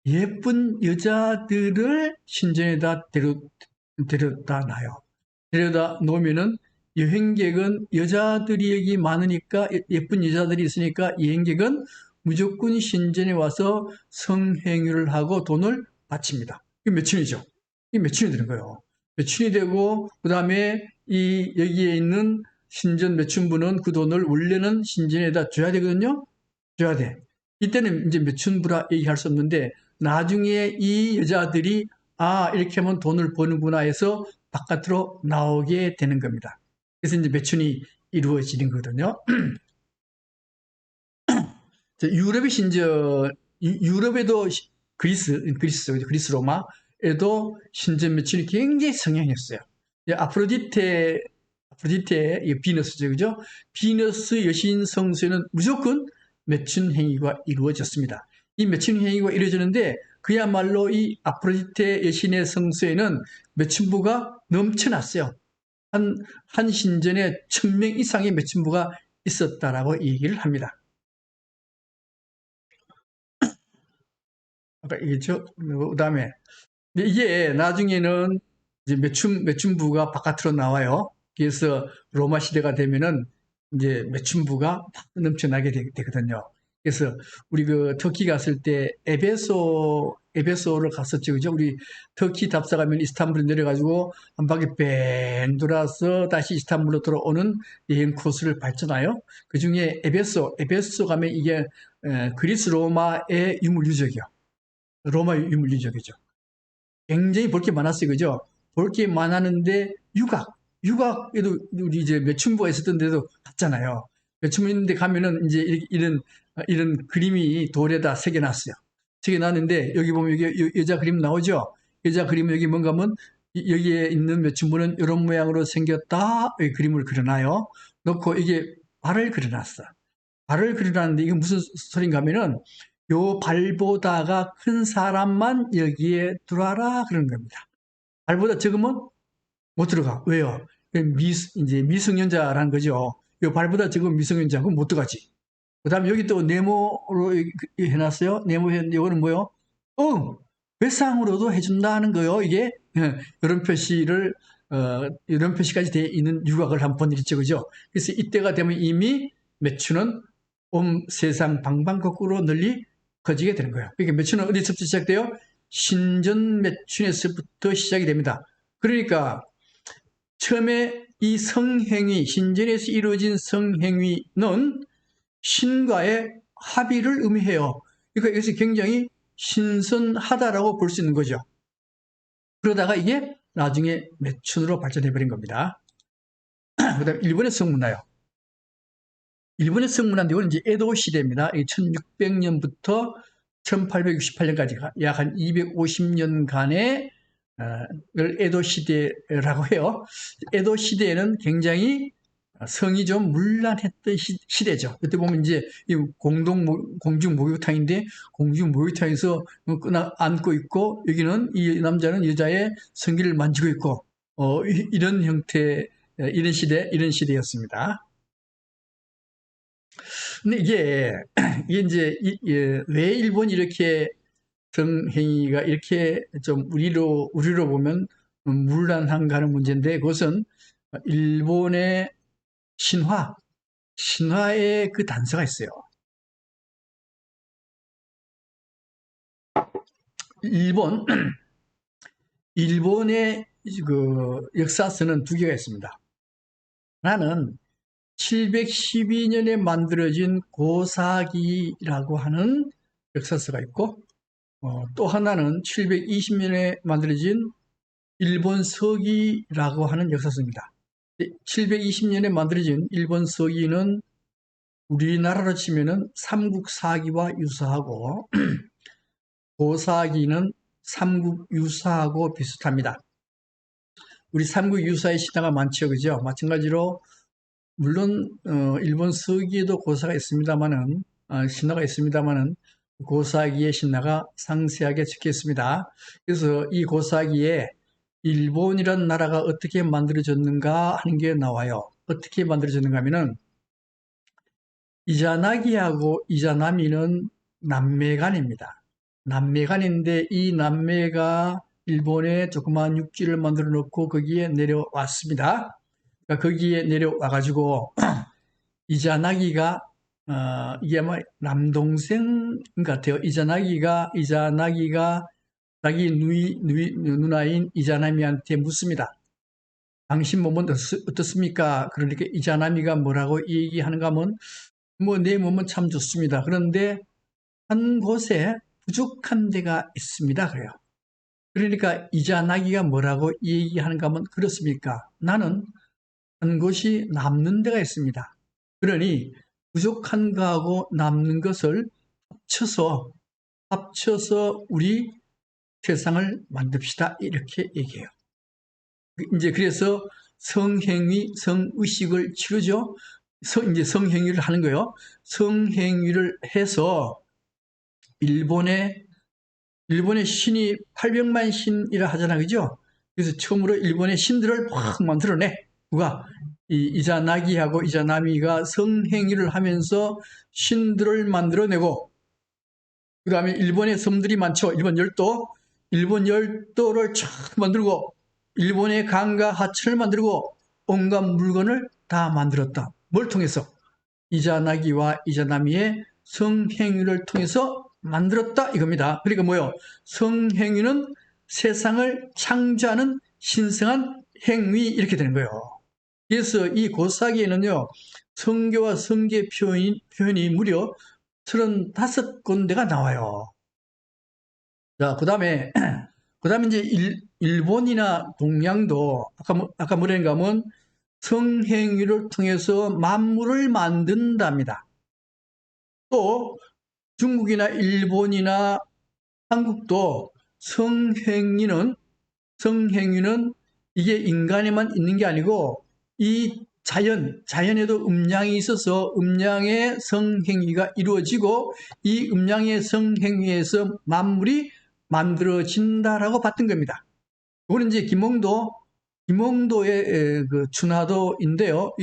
예쁜 여자들을 신전에다 데려다 놔요. 데려다 놓으면은 여행객은 여자들이 여기 많으니까 예쁜 여자들이 있으니까 여행객은 무조건 신전에 와서 성행위를 하고 돈을 바칩니다. 이게 매춘이죠. 이게 매춘이 되는 거예요. 매춘이 되고 그 다음에 여기에 있는 신전 매춘부는 그 돈을 원래는 신전에다 줘야 되거든요. 줘야 돼. 이때는 이제 매춘부라 얘기할 수 없는데 나중에 이 여자들이 이렇게 하면 돈을 버는구나 해서 바깥으로 나오게 되는 겁니다. 그래서 이제 매춘이 이루어지는 거거든요. 유럽에도 그리스 로마에도 신전 매춘이 굉장히 성행했어요. 아프로디테의 비너스죠, 그죠? 비너스 여신 성소에는 무조건 매춘 행위가 이루어졌습니다. 이 매춘 행위가 이루어졌는데 그야말로 이 아프로디테 여신의 성소에는 매춘부가 넘쳐났어요. 한 신전에 1000명 이상의 매춘부가 있었다라고 얘기를 합니다. 아까 얘기했죠? 그 다음에 이게 나중에는 이제 매춘부가 바깥으로 나와요. 그래서 로마 시대가 되면은 이제 매춘부가 넘쳐나게 되거든요. 그래서 우리 그 터키 갔을 때 에베소를 갔었죠, 그죠? 우리 터키 답사 가면 이스탄불에 내려가지고 한 바퀴 뺑 돌아서 다시 이스탄불로 돌아오는 여행 코스를 밟잖아요. 그 중에 에베소 가면 이게 그리스 로마의 유물유적이요. 로마 유물유적이죠. 굉장히 볼 게 많았어요, 그죠? 볼 게 많았는데 육악에도 우리 이제 매춘부가 있었던 데도 갔잖아요. 매춘부 있는데 가면은 이제 이런 그림이 돌에다 새겨놨어요. 새겨놨는데 여기 보면 여기 여자 그림 나오죠? 여자 그림은 여기 뭔가 하면 여기에 있는 매춘부는 이런 모양으로 생겼다. 여기 그림을 그려놔요. 놓고 이게 발을 그려놨어. 발을 그려놨는데 이게 무슨 소린가 하면은 요 발보다가 큰 사람만 여기에 들어와라 그런 겁니다. 발보다 적으면 못 들어가. 왜요? 이제 미성년자라는 거죠. 요 발보다 적으면 미성년자, 그럼 못 들어가지. 그 다음에 여기 또 네모로 해놨어요. 이거는 뭐요? 외상으로도 해준다는 거요. 이게, 이런 이런 표시까지 되어 있는 유곽을 한번 있죠. 그죠? 그래서 이때가 되면 이미 매춘은 온 세상 방방곡곡으로 널리 커지게 되는 거예요. 그러니까 매춘은 어디서부터 시작돼요? 신전 매춘에서부터 시작이 됩니다. 그러니까 처음에 이 성행위, 신전에서 이루어진 성행위는 신과의 합의를 의미해요. 그러니까 이것이 굉장히 신선하다라고 볼 수 있는 거죠. 그러다가 이게 나중에 매춘으로 발전해 버린 겁니다. 그다음 일본의 성문화요. 일본의 성문화 내용은 이제 에도 시대입니다. 1600년부터 1868년까지 약 한 250년간의 에도 시대라고 해요. 에도 시대에는 굉장히 성이 좀 문란했던 시대죠. 그때 보면 이제 공중 목욕탕인데 공중 목욕탕에서 앉고 있고 여기는 이 남자는 여자의 성기를 만지고 있고 이런 형태 이런 시대였습니다. 근데 이게 이제 왜 일본이 이렇게 성행위가 이렇게 좀 우리로 보면 문란한가 하는 문제인데 그것은 일본의 신화에 그 단서가 있어요. 일본의 그 역사서는 두 개가 있습니다. 하나는 712년에 만들어진 고사기라고 하는 역사서가 있고 또 하나는 720년에 만들어진 일본 서기라고 하는 역사서입니다. 720년에 만들어진 일본 서기는 우리나라로 치면은 삼국사기와 유사하고 고사기는 삼국유사하고 비슷합니다. 우리 삼국유사의 신화가 많죠, 그죠? 마찬가지로 물론 일본 서기에도 고사가 있습니다만은 신화가 있습니다만은 고사기의 신화가 상세하게 적혀 있습니다. 그래서 이 고사기에 일본이란 나라가 어떻게 만들어졌는가 하는 게 나와요. 어떻게 만들어졌는가 하면은 이자나기하고 이자나미는 남매간입니다. 남매간인데 이 남매가 일본에 조그마한 육지를 만들어 놓고 거기에 내려왔습니다. 그러니까 거기에 내려와 가지고 이자나기가 이게 아마 남동생 같아요. 이자나기가 자기 누나인 이자나미한테 묻습니다. 당신 몸은 어떻습니까? 그러니까 이자나미가 뭐라고 얘기하는가 하면 뭐 내 몸은 참 좋습니다. 그런데 한 곳에 부족한 데가 있습니다. 그래요. 그러니까 이자나기가 뭐라고 얘기하는가 하면 그렇습니까? 나는 한 곳이 남는 데가 있습니다. 그러니 부족한 거하고 남는 것을 합쳐서 우리 세상을 만듭시다. 이렇게 얘기해요. 이제 그래서 성의식을 치르죠. 이제 성행위를 하는 거예요. 성행위를 해서 일본의 신이 800만 신이라 하잖아, 그죠? 그래서 처음으로 일본의 신들을 확 만들어내. 누가? 이자나기하고 이자나미가 성행위를 하면서 신들을 만들어내고, 그 다음에 일본의 섬들이 많죠. 일본 열도를 쫙 만들고, 일본의 강과 하천을 만들고, 온갖 물건을 다 만들었다. 뭘 통해서? 이자나기와 이자나미의 성행위를 통해서 만들었다 이겁니다. 그러니까 뭐요? 성행위는 세상을 창조하는 신성한 행위 이렇게 되는 거예요. 그래서 이 고사기에는요. 성교와 성계 표현이 무려 35군데가 나와요. 자, 그다음에 이제 일본이나 동양도 아까 뭐라는가 하면 성행위를 통해서 만물을 만든답니다. 또 중국이나 일본이나 한국도 성행위는 이게 인간에만 있는 게 아니고 이 자연에도 음양이 있어서 음양의 성행위가 이루어지고 이 음양의 성행위에서 만물이 만들어진다라고 봤던 겁니다. 이거는 이제 김홍도의 그 춘화도인데요.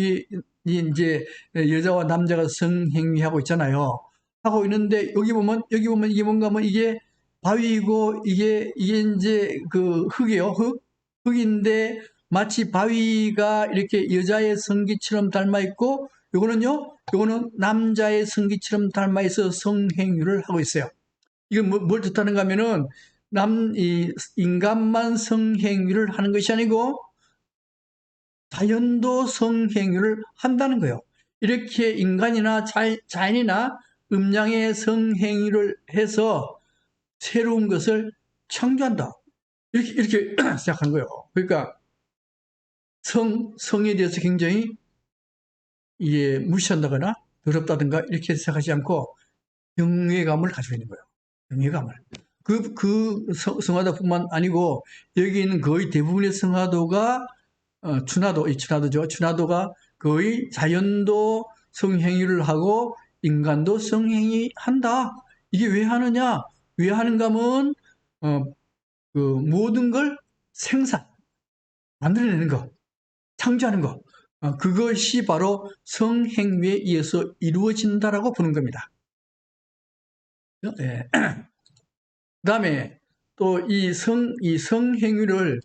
이제 여자와 남자가 성행위하고 있잖아요. 하고 있는데 여기 보면 이게 뭔가 하면 이게 바위이고 이게 이제 그 흙이에요. 흙인데 마치 바위가 이렇게 여자의 성기처럼 닮아 있고 요거는 남자의 성기처럼 닮아 있어 성행위를 하고 있어요. 이건 뭘 뜻하는가 하면은 인간만 성행위를 하는 것이 아니고 자연도 성행위를 한다는 거예요. 이렇게 인간이나 자연이나 음양의 성행위를 해서 새로운 것을 창조한다. 이렇게 시작한 거예요. 그러니까 성에 대해서 굉장히 무시한다거나 더럽다든가 이렇게 생각하지 않고 경외감을 가지고 있는 거예요. 경외감을. 성화도뿐만 아니고 여기 있는 거의 대부분의 성화도가 춘화도죠. 춘화도가 거의 자연도 성행위를 하고 인간도 성행위 한다. 이게 왜 하느냐? 왜 하는가 하면 그 모든 걸 만들어내는 거, 창조하는 거. 그것이 바로 성행위에 의해서 이루어진다라고 보는 겁니다. 예. 그 다음에 또 이 성행위를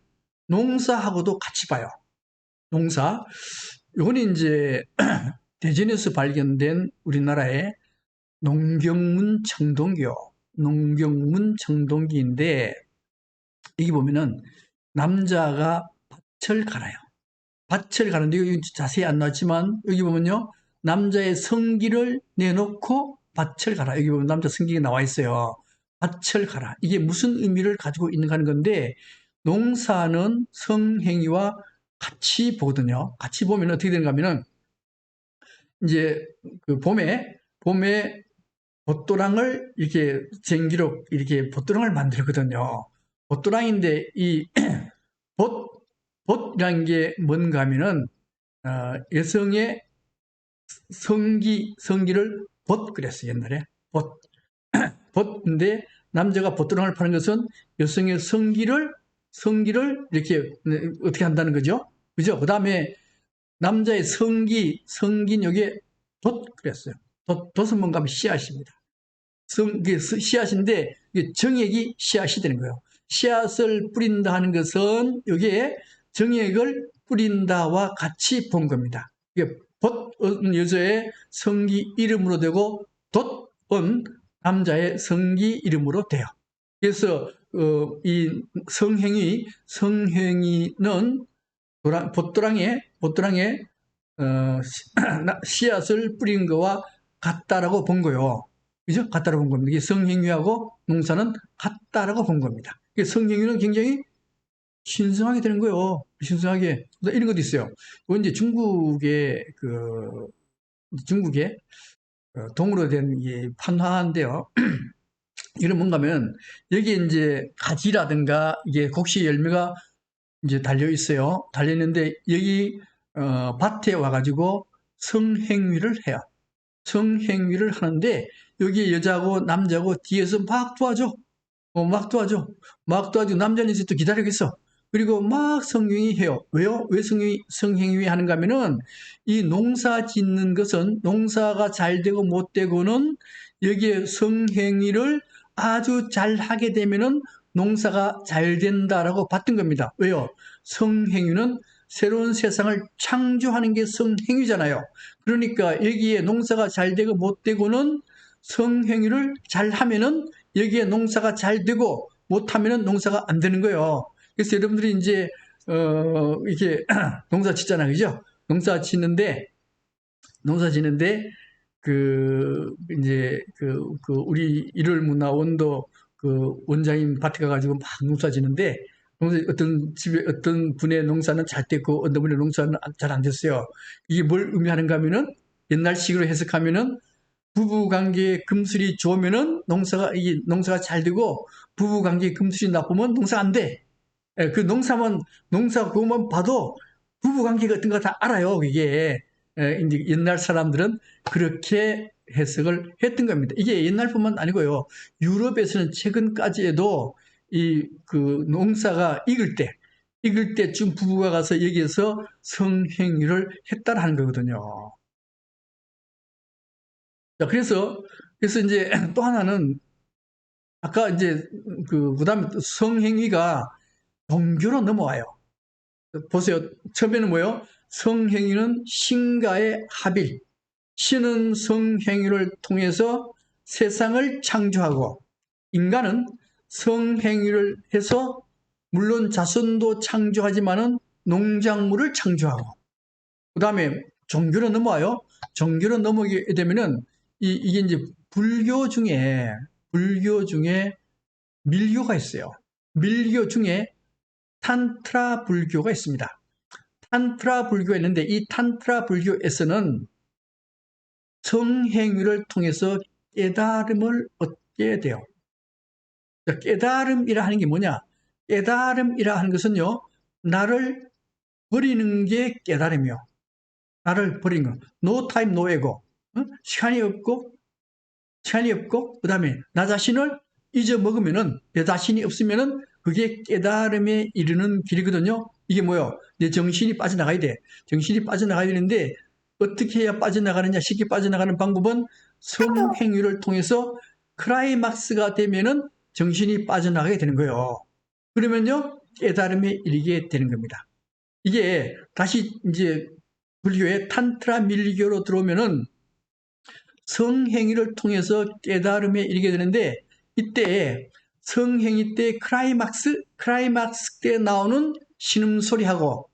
농사하고도 같이 봐요. 농사. 이거는 이제 대전에서 발견된 우리나라의 농경문 청동기인데, 여기 보면은 남자가 밭을 갈아요. 밭을 가는데 여기 자세히 안 나왔지만 여기 보면요, 남자의 성기를 내놓고 밭을 가라. 여기 보면 남자 성기가 나와 있어요. 밭을 가라. 이게 무슨 의미를 가지고 있는가 하는 건데, 농사는 성행위와 같이 보거든요. 같이 보면 어떻게 되는가 하면은 이제 그 봄에 봇도랑을 이렇게 쟁기로 이렇게 봇도랑을 만들거든요. 봇도랑인데 이 봇이라는 게 뭔가 하면은 여성의 성기를 봇 그랬어요. 옛날에 봇인데 남자가 봇도랑을 파는 것은 여성의 성기를 이렇게 어떻게 한다는 거죠. 그죠? 그 다음에 남자의 성기력에 돛 그랬어요. 돛은 뭔가 하면 씨앗입니다. 씨앗인데 정액이 씨앗이 되는 거예요. 씨앗을 뿌린다 하는 것은 여기에 정액을 뿌린다와 같이 본 겁니다. 이게 돛은 여자의 성기 이름으로 되고 돛은 남자의 성기 이름으로 돼요. 그래서 이 성행위는 봇도랑에 씨앗을 뿌린 거와 같다라고 본 거요. 그죠? 같다라고 본 겁니다. 이게 성행위하고 농사는 같다라고 본 겁니다. 성행위는 굉장히 신성하게 되는 거예요. 신성하게. 이런 것도 있어요. 이건 이제 중국의 동으로 된 판화인데요. 이런 뭔가 하면 여기 이제 가지라든가 이게 곡식 열매가 이제 달려 있어요. 달려 있는데 여기 밭에 와가지고 성행위를 해요. 성행위를 하는데 여기 여자하고 남자하고 뒤에서 막 도와줘. 막 도와주고 남자는 이제 또 기다리고 있어. 그리고 막 성행위 해요. 왜요? 왜 성행위 하는가 하면은 이 농사 짓는 것은 농사가 잘 되고 못 되고는 여기에 성행위를 아주 잘 하게 되면은 농사가 잘 된다라고 봤던 겁니다. 왜요? 성행위는 새로운 세상을 창조하는 게 성행위잖아요. 그러니까 여기에 농사가 잘 되고 못 되고는 성행위를 잘 하면은 여기에 농사가 잘 되고 못하면은 농사가 안 되는 거예요. 그래서 여러분들이 이제 이렇게 농사 짓잖아요, 그죠? 농사 짓는데 이제 우리 일월문화원도 원장님 밭에 가가지고 막 농사 짓는데 어떤 분의 농사는 잘 됐고 어떤 분의 농사는 잘 안 됐어요. 이게 뭘 의미하는가 하면은 옛날식으로 해석하면은 부부관계에 금술이 좋으면은 농사가 잘 되고 부부관계에 금술이 나쁘면 농사 안 돼. 예, 농사 그것만 봐도 부부관계가 어떤 거 다 알아요. 이게 이제 옛날 사람들은 그렇게 해석을 했던 겁니다. 이게 옛날뿐만 아니고요. 유럽에서는 최근까지에도 농사가 익을 때쯤 부부가 가서 여기에서 성행위를 했다라는 거거든요. 자, 그래서 이제 또 하나는 아까 이제 그다음에 성행위가 종교로 넘어와요. 보세요. 처음에는 뭐예요? 성행위는 신과의 합일. 신은 성행위를 통해서 세상을 창조하고 인간은 성행위를 해서 물론 자손도 창조하지만은 농작물을 창조하고 그 다음에 종교로 넘어와요. 종교로 넘어오게 되면은 이게 이제 불교 중에 밀교가 있어요. 밀교 중에 탄트라 불교가 있습니다. 탄트라 불교가 있는데 이 탄트라 불교에서는 성행위를 통해서 깨달음을 얻게 돼요. 깨달음이라 하는 게 뭐냐? 깨달음이라 하는 것은요, 나를 버리는 게 깨달음이요. 나를 버리는 거. No time, no ego. 시간이 없고, 그 다음에 나 자신을 잊어먹으면은, 내 자신이 없으면은 그게 깨달음에 이르는 길이거든요. 이게 뭐요? 내 정신이 빠져나가야 돼. 정신이 빠져나가야 되는데, 어떻게 해야 빠져나가느냐? 쉽게 빠져나가는 방법은 성행위를 통해서 클라이막스가 되면은 정신이 빠져나가게 되는 거예요. 그러면요, 깨달음에 이르게 되는 겁니다. 이게 다시 이제 불교의 탄트라 밀교로 들어오면은 성행위를 통해서 깨달음에 이르게 되는데, 이때 성행위 때 클라이막스 때 나오는 신음소리하고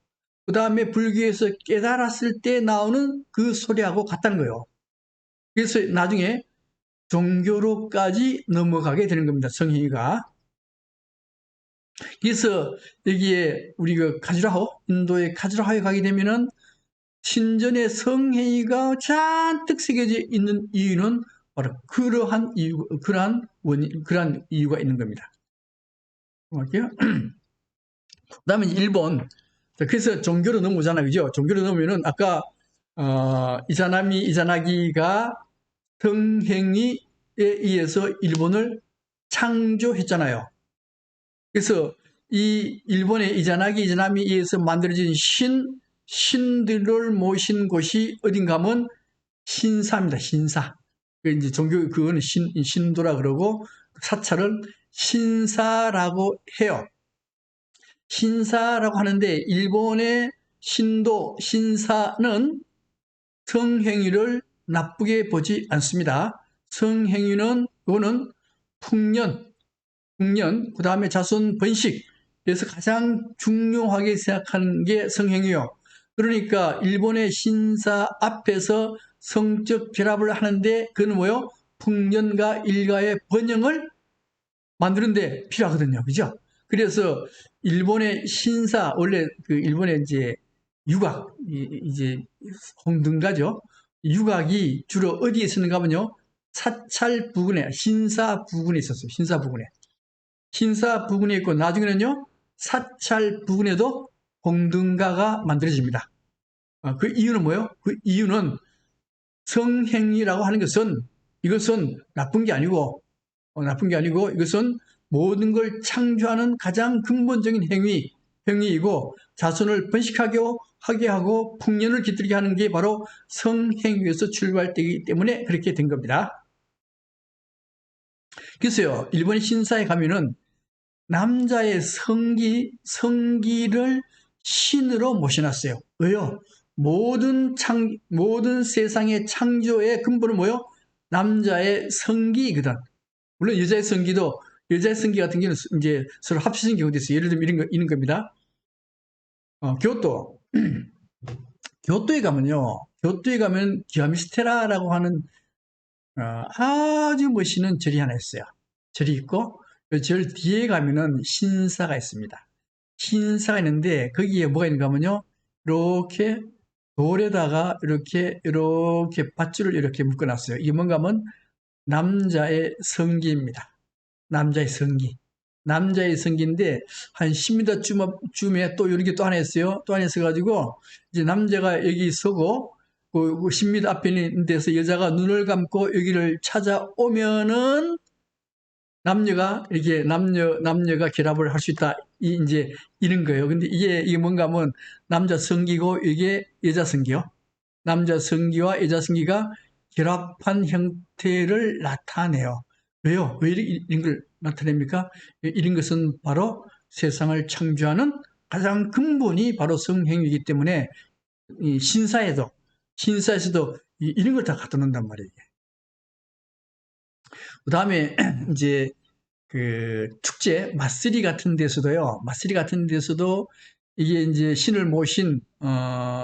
그 다음에 불교에서 깨달았을 때 나오는 그 소리하고 같다는 거예요. 그래서 나중에 종교로까지 넘어가게 되는 겁니다. 성행위가. 그래서 여기에 우리가 카주라호, 인도의 카주라호에 가게 되면은 신전의 성행위가 잔뜩 새겨져 있는 이유는 바로 그러한 이유가 있는 겁니다. 할게요. 그 다음에 일본. 그래서 종교로 넘어오잖아요. 그죠? 종교로 넘으면은 아까, 이자나기가 성행위에 의해서 일본을 창조했잖아요. 그래서 이 일본의 이자나미에 의해서 만들어진 신들을 모신 곳이 어딘가 하면 신사입니다. 신사. 이제 종교, 그거는 신도라 그러고, 사찰은 신사라고 해요. 신사라고 하는데, 일본의 신사는 성행위를 나쁘게 보지 않습니다. 성행위는, 그거는 풍년, 그 다음에 자손 번식, 그래서 가장 중요하게 생각하는 게 성행위요. 그러니까 일본의 신사 앞에서 성적 결합을 하는데 그건 뭐요? 풍년과 일가의 번영을 만드는데 필요하거든요. 그죠? 그래서 일본의 신사, 원래 그 일본의 이제 유곽, 이제 홍등가죠. 유곽이 주로 어디에 쓰는가 하면요. 사찰 부근에, 신사 부근에 있었어요. 신사 부근에. 신사 부근에 있고 나중에는요. 사찰 부근에도 홍등가가 만들어집니다. 그 이유는 뭐예요? 그 이유는 성행위라고 하는 것은 이것은 나쁜 게 아니고 이것은 모든 걸 창조하는 가장 근본적인 행위이고 자손을 번식하게 하고 풍년을 깃들게 하는 게 바로 성행위에서 출발되기 때문에 그렇게 된 겁니다. 그래서요, 일본의 신사에 가면은 남자의 성기를 신으로 모셔놨어요. 왜요? 모든 세상의 창조의 근본은 뭐요? 남자의 성기이거든. 물론 여자의 성기 같은 경우는 이제 서로 합쳐진 경우도 있어요. 예를 들면 이런 겁니다. 교토. 교토에 가면 기와미스테라라고 하는 아주 멋있는 절이 하나 있어요. 절이 있고 그 절 뒤에 가면은 신사가 있습니다. 신사가 있는데 거기에 뭐가 있는가 하면요. 이렇게 돌에다가 이렇게 밧줄을 이렇게 묶어놨어요. 이게 뭔가 하면 남자의 성기입니다. 남자의 성기인데 한 10m 쯤에 또 이렇게 또 하나 있어요. 또 하나 있어가지고 이제 남자가 여기 서고 그 10m 앞에 있는 데서 여자가 눈을 감고 여기를 찾아오면은 남녀가 결합을 할 수 있다. 이제 이런 거예요. 근데 이게 뭔가 하면 남자 성기고 이게 여자 성기요. 남자 성기와 여자 성기가 결합한 형태를 나타내요. 왜요? 왜 이런 걸 나타냅니까? 이런 것은 바로 세상을 창조하는 가장 근본이 바로 성행위이기 때문에 이 신사에서도 이런 걸 다 갖다 놓는단 말이에요. 그 다음에 이제 그 축제 마쓰리 같은 데서도 이게 이제 신을 모신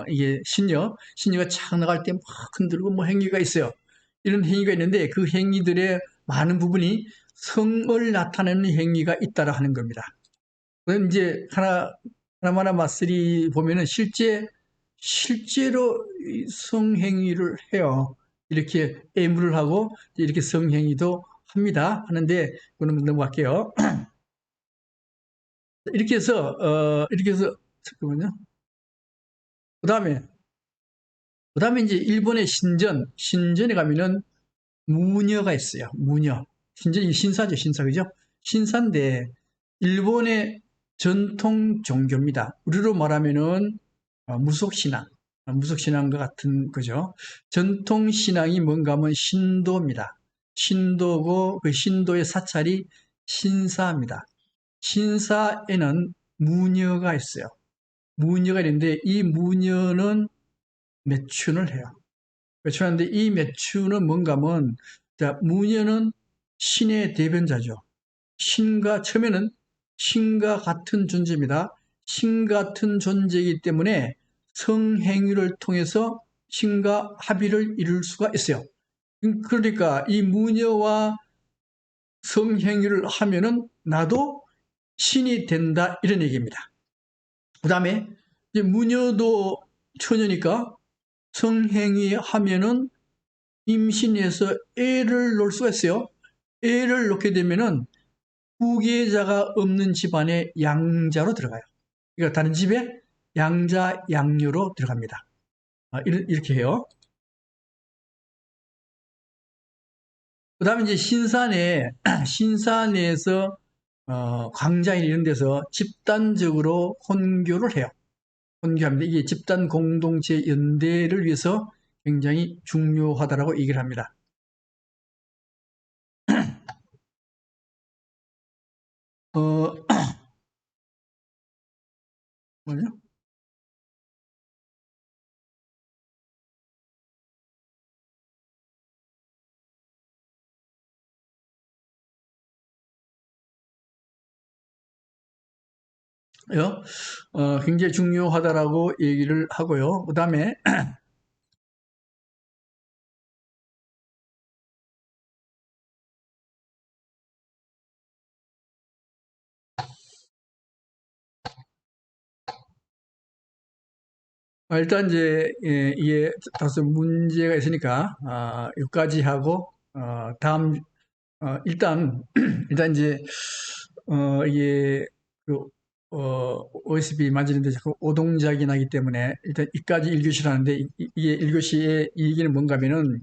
이게 신녀가 착 나갈 때 막 흔들고 뭐 행위가 있어요. 이런 행위가 있는데 그 행위들의 많은 부분이 성을 나타내는 행위가 있다라 하는 겁니다. 그럼 이제 하나마나 마쓰리 보면은 실제로 성행위를 해요. 이렇게 애무를 하고 이렇게 성행위도 합니다. 하는데 그거는 넘어갈게요. 이렇게 해서 잠깐만요. 그다음에 이제 일본의 신전에 가면은 무녀가 있어요. 무녀. 신전이 신사죠, 신사. 그죠? 신사인데 일본의 전통 종교입니다. 우리로 말하면은 무속신앙, 무속신앙과 같은 거죠. 전통 신앙이 뭔가 하면 신도입니다. 신도고 그 신도의 사찰이 신사입니다. 신사에는 무녀가 있어요. 무녀가 있는데 이 무녀는 매춘을 해요. 매춘하는데 이 매춘은 뭔가 하면 자, 무녀는 신의 대변자죠. 처음에는 신과 같은 존재입니다. 신 같은 존재이기 때문에 성행위를 통해서 신과 합의를 이룰 수가 있어요. 그러니까 이 무녀와 성행위를 하면은 나도 신이 된다 이런 얘기입니다. 그 다음에 무녀도 처녀니까 성행위 하면은 임신해서 애를 놓을 수가 있어요. 애를 놓게 되면은 후계자가 없는 집안에 양자로 들어가요. 그러니까 다른 집에 양자, 양녀로 들어갑니다. 이렇게 해요. 그 다음에 이제 신사내에서, 광장이나 이런 데서 집단적으로 혼교를 해요. 혼교합니다. 이게 집단 공동체 연대를 위해서 굉장히 중요하다라고 얘기를 합니다. 어, 뭐냐? 굉장히 중요하다라고 얘기를 하고요. 그 다음에 일단 이제 이게 다소 문제가 있으니까 여기까지 하고 다음 일단 이제 이게 그 OSB 만지는데 자꾸 오동작이 나기 때문에 일단 이까지 1교시를 하는데 이게 1교시의 이 얘기는 뭔가 하면은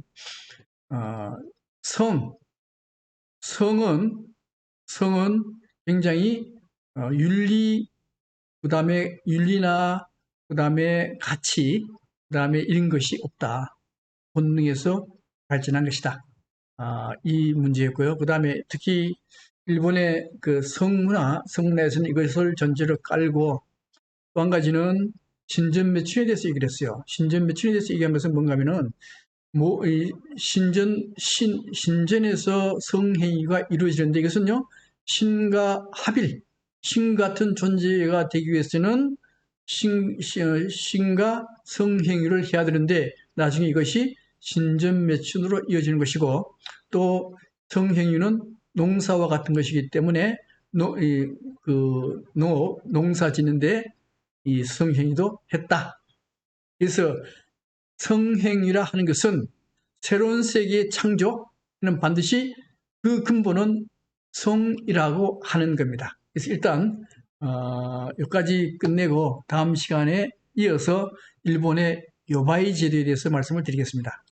어, 성 성은 굉장히 윤리 그다음에 윤리나 그다음에 가치 그다음에 이런 것이 없다. 본능에서 발전한 것이다. 이 문제였고요. 그다음에 특히 일본의 그 성문화에서는 이것을 전제로 깔고 또 한 가지는 신전 매춘에 대해서 얘기를 했어요. 신전 매춘에 대해서 얘기하면서 뭔가 하면은 이 신전에서 성행위가 이루어지는데 이것은요, 신 같은 존재가 되기 위해서는 신과 성행위를 해야 되는데 나중에 이것이 신전 매춘으로 이어지는 것이고 또 성행위는 농사와 같은 것이기 때문에 농사 짓는데 이 성행위도 했다. 그래서 성행위라 하는 것은 새로운 세계의 창조는 반드시 그 근본은 성이라고 하는 겁니다. 그래서 일단 여기까지 끝내고 다음 시간에 이어서 일본의 요바이 제도에 대해서 말씀을 드리겠습니다.